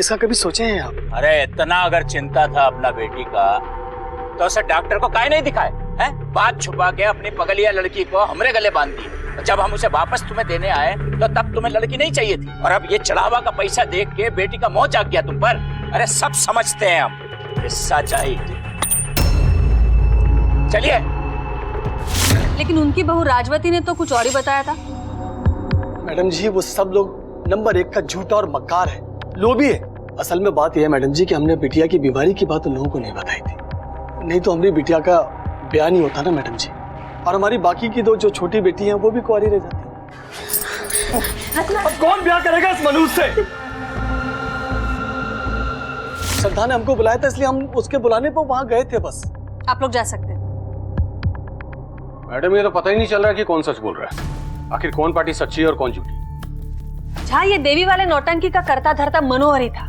इसका कभी सोचे हैं आप? अरे इतना अगर चिंता था अपना बेटी का तो उसे डॉक्टर को काहे नहीं दिखाए हैं? बात छुपा के अपनी पगलिया लड़की को हमरे गले बांध दी। जब हम उसे वापस तुम्हें देने आए तो तब तुम्हें लड़की नहीं चाहिए थी, और अब ये चढ़ावा का पैसा देख के बेटी का मोह जाग गया तुम पर। अरे सब समझते हैं हम, हिस्सा चाहिए। चलिए। लेकिन उनकी बहू राजवती ने तो कुछ और ही बताया था। मैडम जी, वो सब लोग नंबर 1 का झूठा और मक्कार है, लोभी है। असल में बात यह है मैडम जी कि हमने बिटिया की बीमारी की बात उन लोगों को नहीं बताई थी, नहीं तो हमारी बिटिया का ब्याह नहीं होता ना मैडम जी, और हमारी बाकी की 2 जो छोटी बेटी हैं वो भी कुंवारी रह जाती। अब कौन ब्याह करेगा इस मनुष्य से? श्रद्धा ने हमको बुलाया था, इसलिए हम उसके बुलाने पर वहां गए थे बस। आप लोग जा सकते हैं। मैडम ये तो पता ही नहीं चल रहा कि कौन सच बोल रहा है। आखिर कौन पार्टी सच्ची है और कौन झूठी? जहाँ ये देवी वाले नौटंकी का करता धरता मनोहर ही था,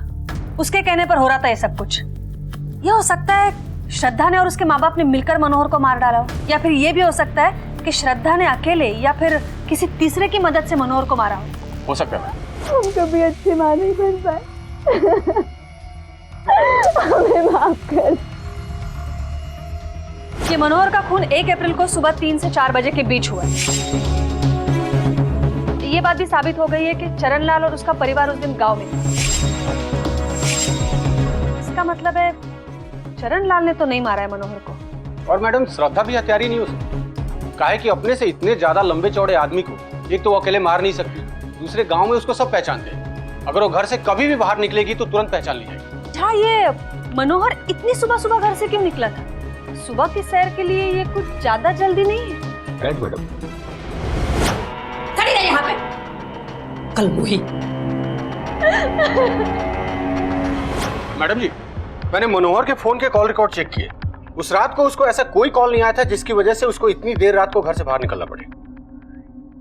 उसके कहने पर हो रहा था ये सब कुछ। यह हो सकता है श्रद्धा ने और उसके माँ बाप ने मिलकर मनोहर को मार डाला हो, या फिर ये भी हो सकता है कि श्रद्धा ने अकेले या फिर किसी तीसरे की मदद से मनोहर को मारा हो सकता है। हम कभी अच्छी माँ नहीं बन पाए। हमें माफ कर। ये मनोहर का खून 1 अप्रैल को सुबह 3 से 4 बजे के बीच हुआ है। ये बात भी साबित हो गई है कि चरणलाल और उसका परिवार उस दिन गांव में था। इसका मतलब है चरणलाल ने तो नहीं मारा है मनोहर को। और मैडम श्रद्धा भी हत्यारी नहीं हो सकती। काहे कि अपने से इतने ज्यादा लंबे चौड़े आदमी को एक तो वो अकेले मार नहीं सकती, दूसरे गांव में उसको सब पहचानते हैं। अगर वो घर से कभी भी बाहर निकलेगी तो तुरंत पहचान ली जाएगी। अच्छा, ये मनोहर इतनी सुबह सुबह घर से क्यों निकला था? सुबह की सैर के लिए ये कुछ ज्यादा जल्दी नहीं है। Right madam. खड़ी रह यहाँ पे। कल मुही। मैडम जी, मैंने मनोहर के फोन के कॉल रिकॉर्ड चेक किए। उस रात को उसको ऐसा कोई कॉल नहीं आया था जिसकी वजह से उसको इतनी देर रात को घर से बाहर निकलना पड़े।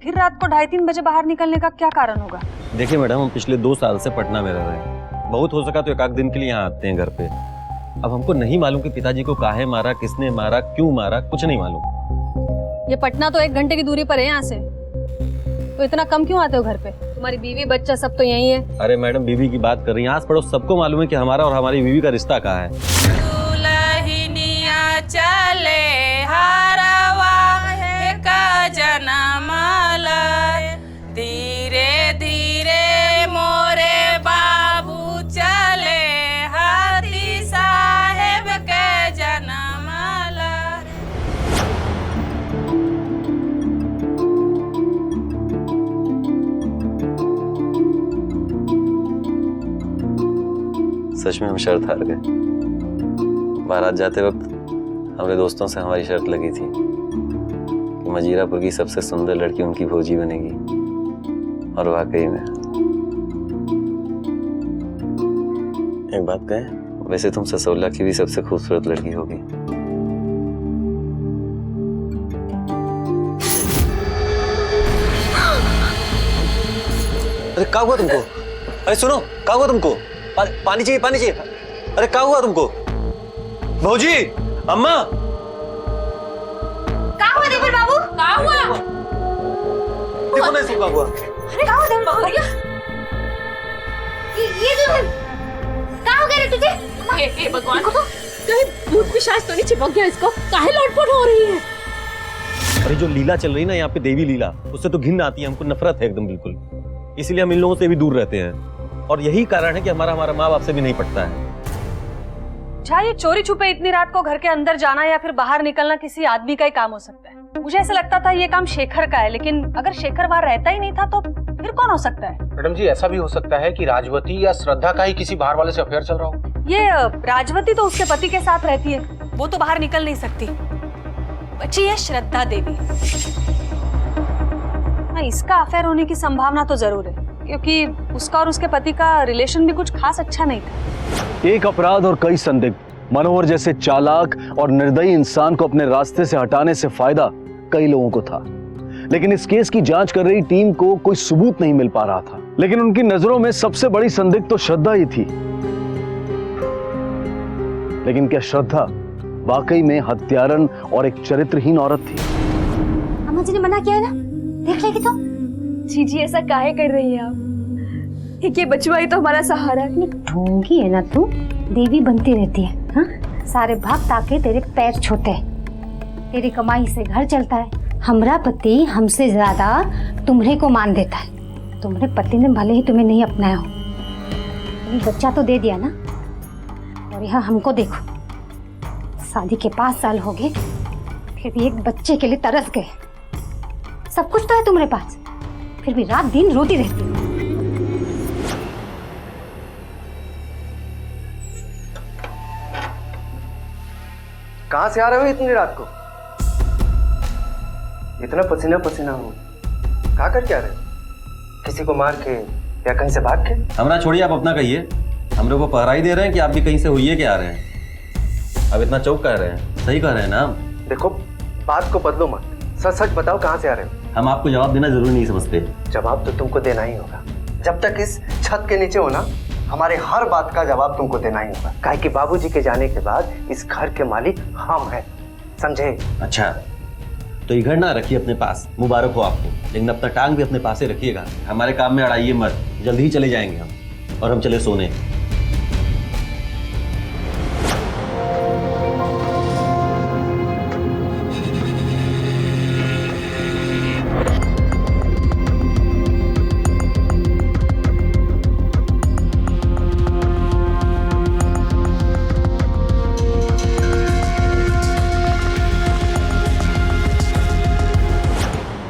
फिर रात को 2:30-3 बजे बाहर निकलने का क्या कारण होगा? देखिए मैडम, हम पिछले 2 साल से पटना में रह रहे हैं। बहुत हो सका तो 1 दिन के लिए यहाँ आते हैं घर पे। अब हमको नहीं मालूम कि पिताजी को काहे मारा, किसने मारा, क्यों मारा, कुछ नहीं मालूम। ये पटना तो 1 घंटे की दूरी पर है यहाँ से, तो इतना कम क्यों आते हो घर पे? तुम्हारी बीवी बच्चा सब तो यही है। अरे मैडम, बीवी की बात कर रही हैं, आस पड़ोस सबको मालूम है कि हमारा और हमारी बीवी का रिश्ता कहाँ है। चले हरवा का जनमाल, धीरे धीरे मोरे बाबू चले हाथी साहेब के जनमाल। सच में हम शर्त हार गए। बारात जाते वक्त हमारे दोस्तों से हमारी शर्त लगी थी कि मजीरापुर की सबसे सुंदर लड़की उनकी भौजी बनेगी, और वाकई में। एक बात कहें, वैसे तुम ससोला की भी सबसे खूबसूरत लड़की होगी। अरे क्या हुआ तुमको? अरे सुनो, क्या हुआ तुमको? पानी चाहिए, पानी चाहिए। अरे क्या हुआ तुमको? भौजी, अम्मा, क्या हुआ देवर बाबू? क्या हुआ? देखो ना इसको क्या हुआ। अरे क्या हुआ देवर बाबू? ये देवर, क्या हो गया रे तुझे? हे भगवान, कहीं भूत पिशाच तो नहीं चिपक गया इसको? काहे लौटपट हो रही है? अरे जो लीला चल रही है ना यहाँ पे, देवी लीला, उससे तो घिन आती है, हमको नफरत है एकदम बिल्कुल। इसीलिए हम इन लोगों से भी दूर रहते हैं, और यही कारण है कि हमारा माँ बाप से भी नहीं पटता है। अच्छा, ये चोरी छुपे इतनी रात को घर के अंदर जाना या फिर बाहर निकलना किसी आदमी का ही काम हो सकता है। मुझे ऐसा लगता था ये काम शेखर का है, लेकिन अगर शेखर वहां रहता ही नहीं था तो फिर कौन हो सकता है? मैडम जी, ऐसा भी हो सकता है कि राजवती या श्रद्धा का ही किसी बाहर वाले से अफेयर चल रहा हो। ये राजवती तो उसके पति के साथ रहती है, वो तो बाहर निकल नहीं सकती। बची है श्रद्धा देवी। हाँ, इसका अफेयर होने की संभावना तो जरूर है, क्योंकि उसका और उसके पति का रिलेशन भी कुछ खास अच्छा नहीं था। एक अपराध और कई संदिग्ध। मनोहर जैसे चालाक और निर्दयी इंसान को अपने रास्ते से हटाने से फायदा कई लोगों को था, लेकिन इस केस की जांच कर रही टीम को कोई सबूत नहीं मिल पा रहा था। लेकिन उनकी नजरों में सबसे बड़ी संदिग्ध तो श्रद्धा ही थी। लेकिन क्या श्रद्धा वाकई में हत्यारन और एक चरित्रहीन औरत थी? अम्मा जी ने मना किया है ना, देख लेगी तो। जी ऐसा काहे कर रही है आप? ये बचवा ही तो हमारा सहारा है। ढोंगी है ना तू, देवी बनती रहती है। हाँ, सारे भक्त आके तेरे पैर छूते हैं, तेरी कमाई से घर चलता है। हमरा पति हमसे ज्यादा तुम्हें को मान देता है। तुम्हारे पति ने भले ही तुम्हें नहीं अपनाया हो, लेकिन बच्चा तो दे दिया ना। और यहाँ हमको देखो, शादी के 5 साल हो गए, फिर भी एक बच्चे के लिए तरस गए। सब कुछ तो है तुम्हारे पास, फिर भी रात दिन रोती रहती है। कहाँ से आ रहे हो इतनी रात को? इतना पसीना पसीना हो, कहाँ करके आ रहे हो? किसी को मार के या कहीं से भाग के? हमरा छोड़िए, आप अपना कहिए। हम लोग को पहरा ही दे रहे हैं कि आप भी कहीं से हुई के आ रहे हैं? अब इतना चौक कह रहे हैं, सही कह रहे हैं ना? देखो बात को बदलो मत, सच सच बताओ कहाँ से आ रहे हो? हम आपको जवाब देना जरूरी नहीं समझते। जवाब तो तुमको देना ही होगा। जब तक इस छत के नीचे हो ना, हमारे हर बात का जवाब तुमको देना ही होगा। काहे कि बाबूजी के जाने के बाद इस घर के मालिक हम हैं, समझे? अच्छा, तो ये घर ना रखिए अपने पास, मुबारक हो आपको, लेकिन अपना टांग भी अपने पास ही रखिएगा। हमारे काम में अड़ाइए मत, जल्दी ही चले जाएंगे हम, और हम चले सोने।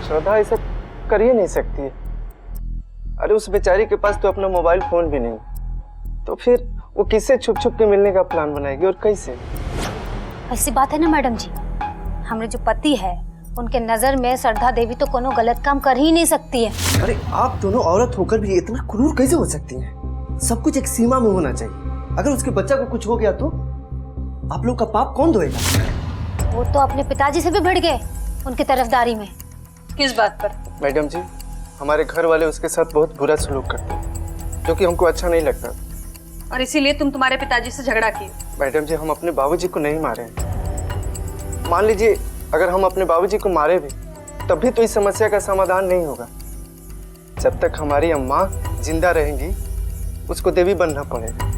श्रद्धा ऐसा कर ही नहीं सकती है। अरे उस बेचारी के पास तो अपना मोबाइल फोन भी नहीं, तो फिर वो किससे छुप छुप के मिलने का प्लान बनाएगी और कैसे? ऐसी बात है ना मैडम जी, हमारे जो पति है उनके नजर में श्रद्धा देवी तो कोनो गलत काम कर ही नहीं सकती है। अरे आप दोनों औरत होकर भी इतना क्रूर कैसे हो सकती हैं? सब कुछ एक सीमा में होना चाहिए। अगर उसके बच्चा को कुछ हो गया तो आप लोग का पाप कौन धोएगा? वो तो अपने पिताजी से भी भिड़ गए उनकी तरफदारी में। किस बात पर? मैडम जी, हमारे घर वाले उसके साथ बहुत बुरा सलूक करते हैं, जो कि हमको अच्छा नहीं लगता। और इसीलिए तुम तुम्हारे पिताजी से झगड़ा किए? मैडम जी, हम अपने बाबूजी को नहीं मारे हैं। मान लीजिए अगर हम अपने बाबूजी को मारे भी, तब भी तो इस समस्या का समाधान नहीं होगा। जब तक हमारी अम्मा जिंदा रहेंगी, उसको देवी बनना पड़ेगा।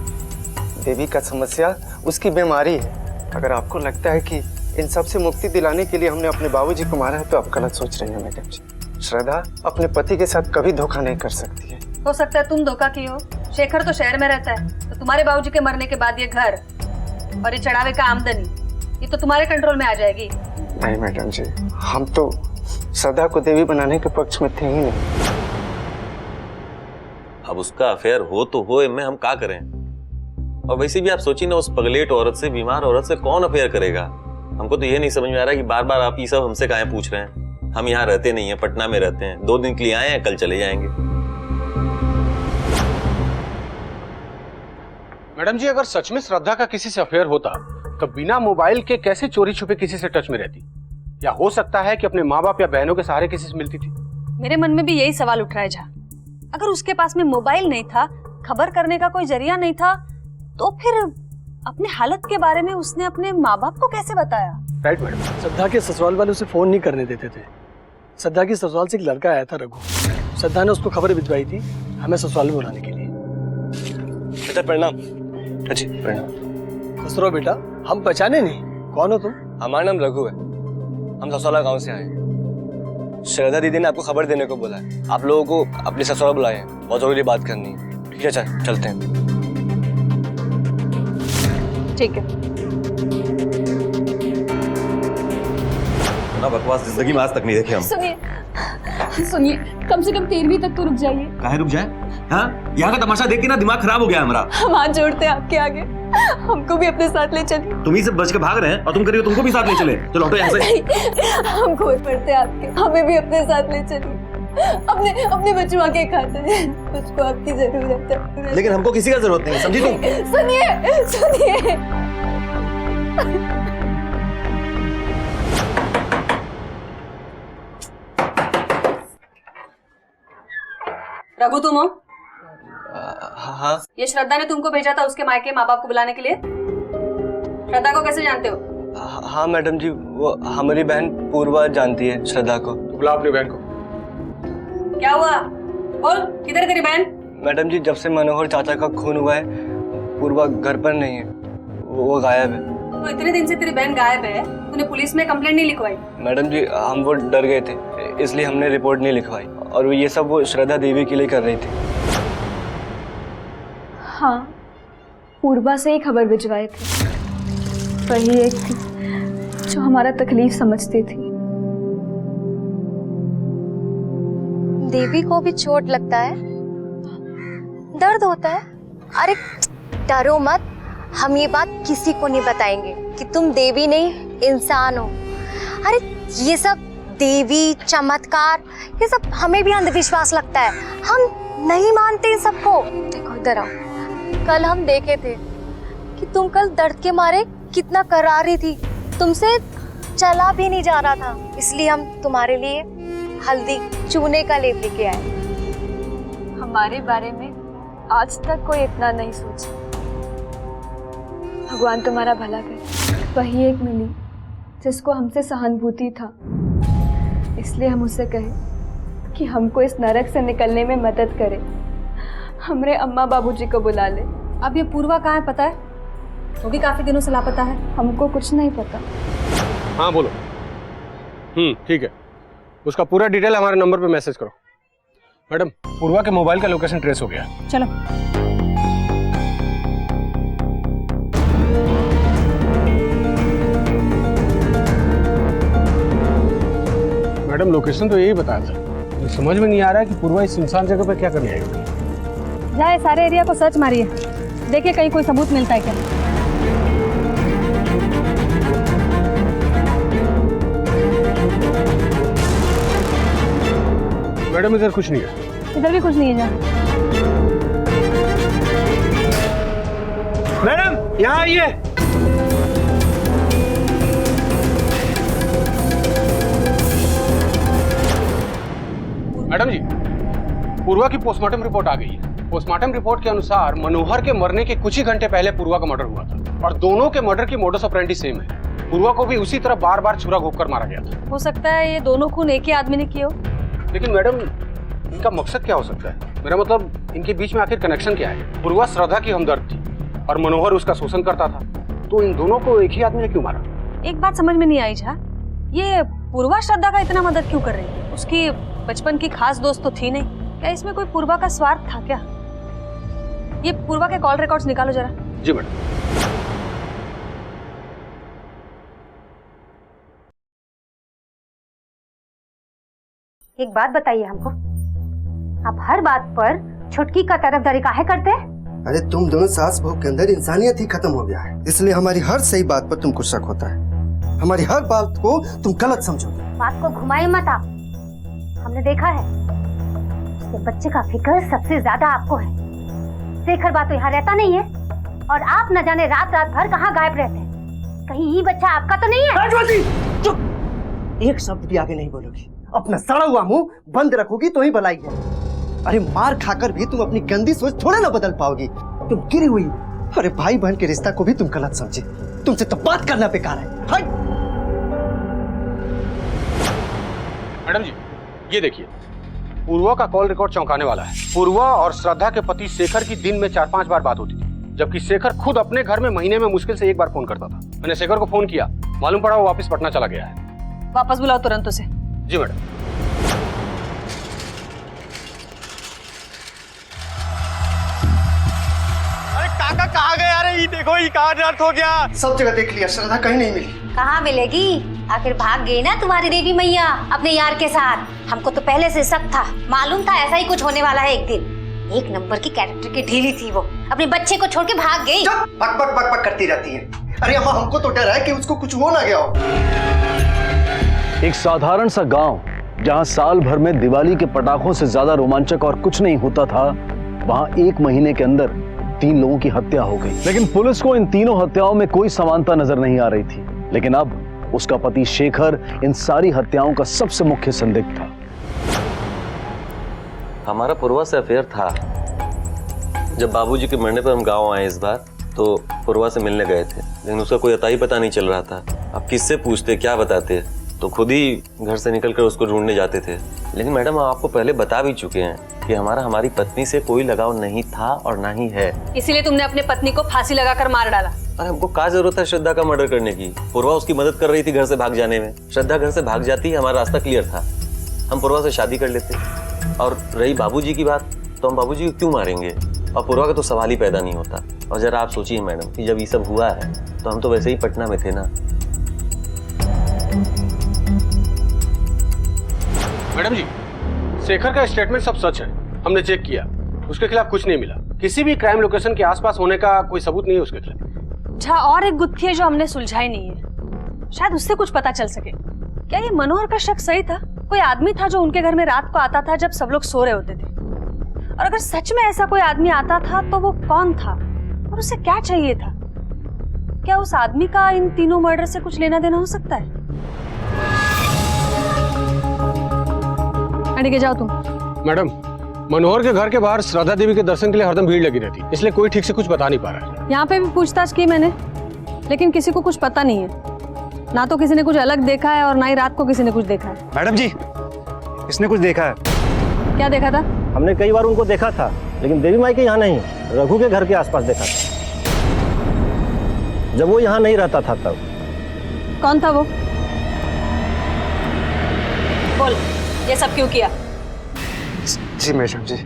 देवी का समस्या उसकी बीमारी है। अगर आपको लगता है कि इन सब से मुक्ति दिलाने के लिए हमने अपने बाबूजी को मारा है, तो आप गलत सोच रही हैं मैडम जी। श्रद्धा अपने पति के साथ कभी धोखा नहीं कर सकती है। हो सकता है तुम धोखा की हो। शेखर तो शहर में रहता है, तो तुम्हारे बाबूजी के मरने के बाद ये घर और ये चढ़ावे का आमदनी, ये तो तुम्हारे कंट्रोल में आ जाएगी। नहीं मैडम जी, हम तो श्रद्धा को देवी बनाने के पक्ष में थे ही नहीं। अब उसका अफेयर हो तो हो, इनमें हम क्या करें? और वैसे भी आप सोचिए ना, उस पगलेट औरत से, बीमार औरत से कौन अफेयर करेगा? हमको तो ये नहीं समझ में आ रहा कि बार बार आप ये सब हमसे काहे पूछ रहे हैं। हम यहाँ रहते नहीं हैं, पटना में रहते हैं, 2 दिन के लिए आए हैं, कल चले जाएंगे। मैडम जी, अगर सच में श्रद्धा का किसी से अफेयर होता तो बिना मोबाइल के कैसे चोरी छुपे किसी से टच में रहती? या हो सकता है कि अपने माँ बाप या बहनों के सहारे किसी से मिलती थी? मेरे मन में भी यही सवाल उठ रहा है। अगर उसके पास में मोबाइल नहीं था, खबर करने का कोई जरिया नहीं था, तो फिर अपने हालत के बारे में उसने अपने माँ बाप को कैसे बताया? Right madam. श्रद्धा के ससुराल वाले उसे फोन नहीं करने देते थे। श्रद्धा की ससुराल से एक लड़का आया था, रघु। श्रद्धा ने उसको खबर भिजवाई थी हमें ससुराल में बुलाने के लिए। बेटा प्रणाम। जी प्रणाम। खुश रहो बेटा। हम पहचाने नहीं, कौन हो तुम? हमारा नाम रघु है, हम ससुराल गांव से आए। श्रद्धा दीदी ने आपको खबर देने को बोला है। आप लोगों को अपने ससुराल बुलाए हैं, बहुत जरूरी बात करनी है। ठीक है, चलते हैं। ठीक है। ना बकवास जिंदगी में आज तक नहीं देखे हम। सुनिए, कम से कम 13वीं तक तो रुक जाइए। काहे रुक जाए? हाँ, यहाँ का तमाशा देख के ना दिमाग खराब हो गया हमारा। हम हाथ जोड़ते हैं आपके आगे, हमको भी अपने साथ ले चलिए। तुम ही से बच के भाग रहे हैं और तुम करिए तुमको भी साथ ले चले। चलो हटो यहाँ से। हम खोए पड़ते हैं आपके, हमें भी अपने साथ ले चलिए। अपने बच्चों के खाते हैं, उसको आपकी जरूरत है। लेकिन हमको किसी का जरूरत नहीं, समझी तुम? सुनिए। रघु, तुम हो? हाँ। ये श्रद्धा ने तुमको भेजा था उसके मायके माँ बाप को बुलाने के लिए। श्रद्धा को कैसे जानते हो? हाँ मैडम जी, वो हमारी बहन पूर्वा जानती है श्रद्धा को। बुला अपनी बहन को। क्या हुआ? बोल, किधर है तेरी बहन? मैडम जी, जब से मनोहर चाचा का खून हुआ है, पूर्वा घर पर नहीं है, वो गायब है। तो इतने दिन से तेरी बहन गायब है, तूने पुलिस में कंप्लेंट नहीं लिखवाई? मैडम जी, हम वो डर गए थे, इसलिए हमने रिपोर्ट नहीं लिखवाई। और ये सब वो श्रद्धा देवी के लिए कर रही थी। हाँ, पूर्वा से ही खबर भिजवाए थे। वही एक थी जो हमारा तकलीफ समझती थी। देवी को भी चोट लगता है, दर्द होता है। अरे डरो मत, हम ये बात किसी को नहीं बताएंगे कि तुम देवी नहीं इंसान हो। अरे ये सब देवी चमत्कार, ये सब हमें भी अंधविश्वास लगता है, हम नहीं मानते इन सबको। देखो इधर आओ, कल हम देखे थे कि तुम कल दर्द के मारे कितना करा रही थी, तुमसे चला भी नहीं जा रहा था, इसलिए हम तुम्हारे लिए हल्दी चूने का लेप लेके आए। हमारे बारे में आज तक कोई इतना नहीं सोचा। भगवान तुम्हारा भला करे। वही एक मिली जिसको हमसे सहानुभूति था, इसलिए हम उससे कहे कि हमको इस नरक से निकलने में मदद करे, हमरे अम्मा बाबूजी को बुला ले। अब ये पूर्वा कहाँ है पता है? वो भी काफी दिनों से लापता है। हमको कुछ नहीं पता। हाँ बोलो। ठीक है, उसका पूरा डिटेल हमारे नंबर पे मैसेज करो। मैडम, पूर्वा के मोबाइल का लोकेशन ट्रेस हो गया। चलो। मैडम, लोकेशन तो यही बताया था, मुझे समझ में नहीं आ रहा है कि पूर्वा इस सुनसान जगह पर क्या करने आएगी। जाए सारे एरिया को सर्च मारिए, देखिए कहीं कोई सबूत मिलता है क्या। मैडम, इधर कुछ नहीं है। इधर भी कुछ नहीं है। जा मैडम, यहाँ आइए। मैडम जी, पूर्वा की पोस्टमार्टम रिपोर्ट आ गई है। पोस्टमार्टम रिपोर्ट के अनुसार मनोहर के मरने के कुछ ही घंटे पहले पूर्वा का मर्डर हुआ था और दोनों के मर्डर की मोडस ऑपरेंडी सेम है। पूर्वा को भी उसी तरह बार बार छुरा घोंपकर मारा गया था। हो सकता है ये दोनों खून एक ही आदमी ने किए हो। लेकिन मैडम, इनका मकसद क्या हो सकता है? मेरा मतलब, इनके बीच में आखिर कनेक्शन क्या है? पूर्वा श्रद्धा की हमदर्द थी और मनोहर उसका शोषण करता था, तो इन दोनों को एक ही आदमी ने क्यों मारा? एक बात समझ में नहीं आई झा, ये पूर्वा श्रद्धा का इतना मदद क्यों कर रही है? उसकी बचपन की खास दोस्त तो थी नहीं, क्या इसमें कोई पूर्वा का स्वार्थ था क्या? ये पूर्वा के कॉल रिकॉर्ड्स निकालो जरा। जी मैडम। एक बात बताइए हमको, आप हर बात पर छुटकी का तरफदारी काहे करते हैं? अरे तुम दोनों सास बहू के अंदर इंसानियत ही खत्म हो गया है, इसलिए हमारी हर सही बात पर तुमको शक होता है, हमारी हर बात को तुम गलत समझोगे। बात को घुमाए मत आप, हमने देखा है उसके बच्चे का फिक्र सबसे ज्यादा आपको है। शेखर बात तो यहाँ रहता नहीं है और आप न जाने रात रात भर कहाँ गायब रहते हैं। कहीं ये बच्चा आपका तो नहीं है? चुप! एक शब्द भी आगे नहीं बोलोगी, अपना सड़ा हुआ मुंह बंद रखोगी तो ही भलाई है। अरे मार खाकर भी तुम अपनी गंदी सोच थोड़ा ना बदल पाओगी, तुम गिरी हुई। अरे भाई बहन के रिश्ता को भी तुम गलत समझे, तुमसे तो बात करना बेकार है। हट! मैडम जी, ये देखिए, पूर्वा का कॉल रिकॉर्ड चौंकाने वाला है। पूर्वा और श्रद्धा के पति शेखर की दिन में 4-5 बार बात होती थी, जबकि शेखर खुद अपने घर में महीने में मुश्किल से 1 बार फोन करता था। मैंने शेखर को फोन किया, मालूम पड़ा वो वापस पटना चला गया है। वापस बुलाओ तुरंत उसे। जी मैडम। अरे काका कहाँ गए? अरे ये देखो, ये कहाँ अर्थ हो गया। सब जगह देख लिया, श्रद्धा कहीं नहीं मिली। कहाँ मिलेगी? आखिर भाग गई ना तुम्हारी देवी मैया अपने यार के साथ। हमको तो पहले से शक था, मालूम था ऐसा ही कुछ होने वाला है एक दिन। एक नंबर की कैरेक्टर की ढीली थी वो, अपने बच्चे को छोड़ के भाग गई। बक बक बक बक करती रहती है। अरे अम्मा, हमको तो डर है कि उसको कुछ हो ना गया हो। एक साधारण सा गांव जहां साल भर में दिवाली के पटाखों से ज्यादा रोमांचक और कुछ नहीं होता था, वहां 1 महीने के अंदर 3 लोगों की हत्या हो गई। लेकिन पुलिस को इन तीनों हत्याओं में कोई समानता नजर नहीं आ रही थी। लेकिन अब उसका पति शेखर इन सारी हत्याओं का सबसे मुख्य संदिग्ध था। हमारा पूर्वा से अफेयर था। जब बाबूजी के मरने पर हम गांव आए इस बार, तो पूर्वा से मिलने गए थे, लेकिन उसका कोई अता ही पता नहीं चल रहा था। अब किससे पूछते, क्या बताते, तो खुद ही घर से निकलकर उसको ढूंढने जाते थे। लेकिन मैडम, आपको पहले बता भी चुके हैं कि हमारी पत्नी से कोई लगाव नहीं था और ना ही है। इसीलिए तुमने अपने पत्नी को फांसी लगाकर मार डाला। अरे हमको क्या जरूरत है श्रद्धा का मर्डर करने की? पूर्वा उसकी मदद कर रही थी घर से भाग जाने में। श्रद्धा घर से भाग जाती, हमारा रास्ता क्लियर था, हम पूर्वा से शादी कर लेते। और रही बाबूजी की बात, तो हम बाबूजी को क्यों मारेंगे? और पूर्वा का तो सवाल ही पैदा नहीं होता। और जरा आप सोचिए मैडम कि जब ये सब हुआ है तो हम तो वैसे ही पटना में थे ना। मैडम जी, शेखर का स्टेटमेंट सब सच है, हमने चेक किया, उसके खिलाफ कुछ नहीं मिला। किसी भी क्राइम लोकेशन के आसपास होने का कोई सबूत नहीं है उसके खिलाफ। अच्छा, और एक गुत्थी है जो हमने सुलझाई नहीं है, शायद उससे कुछ पता चल सके। क्या ये मनोहर का शक सही था? कोई आदमी था जो उनके घर में रात को आता था जब सब लोग सो रहे होते थे, और अगर सच में ऐसा कोई आदमी आता था तो वो कौन था और उसे क्या चाहिए था? क्या उस आदमी का इन तीनों मर्डर से कुछ लेना देना हो सकता है? के जाओ तुम। मैडम, मनोहर के घर के बाहर श्रद्धा देवी के दर्शन के लिए हरदम भीड़ लगी रहती, इसलिए कोई ठीक से कुछ बता नहीं पा रहा है। यहाँ पे भी पूछताछ की मैंने, लेकिन किसी को कुछ पता नहीं है। ना तो किसी ने कुछ अलग देखा है और ना ही रात को किसी ने कुछ देखा है। मैडम जी, इसने कुछ देखा है। क्या देखा था? हमने कई बार उनको देखा था, लेकिन देवी माई के यहाँ नहीं, रघु के घर के आसपास देखा था, जब वो यहाँ नहीं रहता था तब। कौन था वो? बोल, ये सब क्यों किया? जी मैडम जी,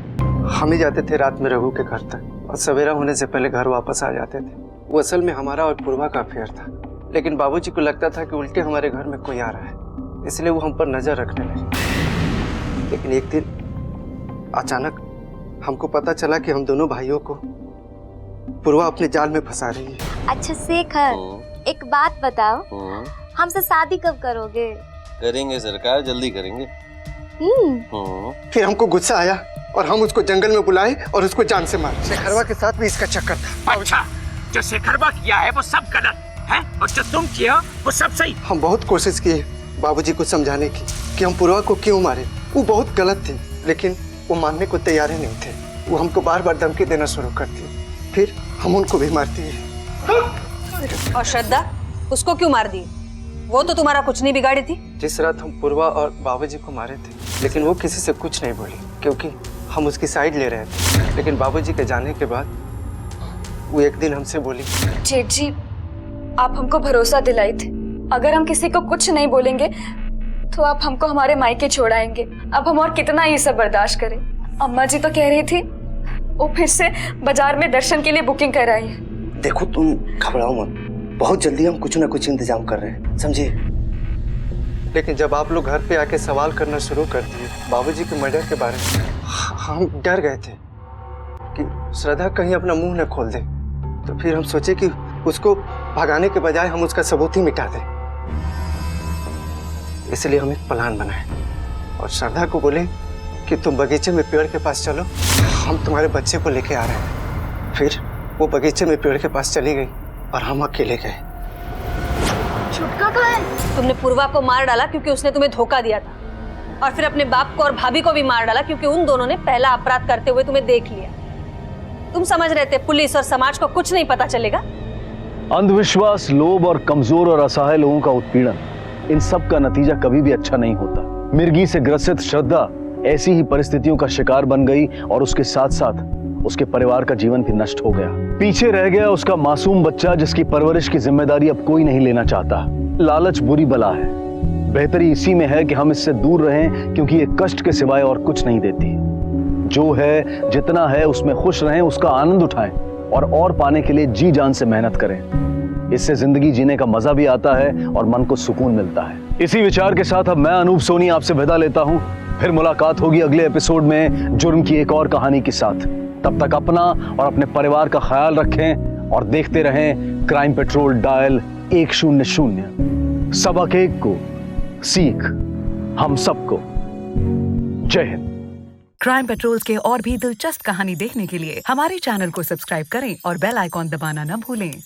हम ही जाते थे रात में रघु के घर तक और सवेरा होने से पहले घर वापस आ जाते थे। वो असल में हमारा और पूर्वा का अफेयर था, लेकिन बाबूजी को लगता था कि उल्टे हमारे घर में कोई आ रहा है, इसलिए वो हम पर नजर रखने लगे। लेकिन एक दिन अचानक हमको पता चला कि हम दोनों भाइयों को पूर्वा अपने जाल में फंसा रही है। अच्छा शेखर, एक बात बताओ, हमसे शादी कब करोगे? करेंगे सरकार, जल्दी करेंगे। फिर हमको गुस्सा आया और हम उसको जंगल में बुलाए और उसको जान से मारे। शेखरवा के साथ भी इसका चक्कर था। अच्छा, जो शेखरवा किया है वो सब गलत है और जो तुम किया वो सब सही। हम बहुत कोशिश किए बाबूजी को समझाने की कि हम पूर्वा को क्यों मारे, वो बहुत गलत थी, लेकिन वो मानने को तैयार ही नहीं थे। वो हमको बार बार धमकी देना शुरू करती, फिर हम उनको भी मारती है। और श्रद्धा, उसको क्यों मार दी? वो तो तुम्हारा कुछ नहीं बिगाड़ी थी। जिस रात हम पूर्वा और बाबूजी को मारे थे, लेकिन वो किसी से कुछ नहीं बोली क्योंकि हम उसकी साइड ले रहे थे। लेकिन बाबूजी के जाने के बाद वो एक दिन हमसे बोली, जेठ जी, आप हमको भरोसा दिलाई थे, अगर हम किसी को कुछ नहीं बोलेंगे तो आप हमको हमारे मायके छोड़ाएंगे। अब हम और कितना ये सब बर्दाश्त करें? अम्मा जी तो कह रही थी वो फिर से बाजार में दर्शन के लिए बुकिंग कराई है। देखो तुम घबराओ मत, बहुत जल्दी हम कुछ ना कुछ इंतजाम कर रहे हैं, समझे? लेकिन जब आप लोग घर पे आके सवाल करना शुरू कर दिए बाबूजी के मर्डर के बारे में, हम डर गए थे कि श्रद्धा कहीं अपना मुंह न खोल दे। तो फिर हम सोचे कि उसको भगाने के बजाय हम उसका सबूत ही मिटा दें। इसलिए हम एक प्लान बनाए और श्रद्धा को बोले कि तुम बगीचे में पेड़ के पास चलो, हम तुम्हारे बच्चे को लेके आ रहे हैं। फिर वो बगीचे में पेड़ के पास चली गई और हम अकेले गए। छुटका कहाँ है? तुमने पूर्वा को मार डाला क्योंकि उसने तुम्हें धोखा दिया था, और फिर अपने बाप को और भाभी को भी मार डाला क्योंकि उन दोनों ने पहला अपराध करते हुए तुम्हें देख लिया। तुम समझ रहे थे पुलिस और समाज को कुछ नहीं पता चलेगा। अंधविश्वास, लोभ और कमजोर और असहाय लोगों का उत्पीड़न, इन सब का नतीजा कभी भी अच्छा नहीं होता। मिर्गी से ग्रसित श्रद्धा ऐसी ही परिस्थितियों का शिकार बन गई और उसके साथ साथ उसके परिवार का जीवन भी नष्ट हो गया। पीछे रह गया उसका मासूम बच्चा जिसकी परवरिश की जिम्मेदारी अब कोई नहीं लेना चाहता। लालच बुरी बला है, बेहतरी इसी में है कि हम इससे दूर रहें क्योंकि ये कष्ट के सिवाय और कुछ नहीं देती। जो है, जितना है उसमें खुश रहें, उसका आनंद उठाएं और पाने के लिए जी जान से मेहनत करें। इससे जिंदगी जीने का मजा भी आता है और मन को सुकून मिलता है। इसी विचार के साथ अब मैं अनूप सोनी आपसे विदा लेता हूं। फिर मुलाकात होगी अगले एपिसोड में जुर्म की एक और कहानी के साथ। तब तक अपना और अपने परिवार का ख्याल रखें और देखते रहें क्राइम पेट्रोल डायल 100। सबक एक को सीख हम सबको। जय हिंद। क्राइम पेट्रोल के और भी दिलचस्प कहानी देखने के लिए हमारे चैनल को सब्सक्राइब करें और बेल आइकॉन दबाना न भूलें।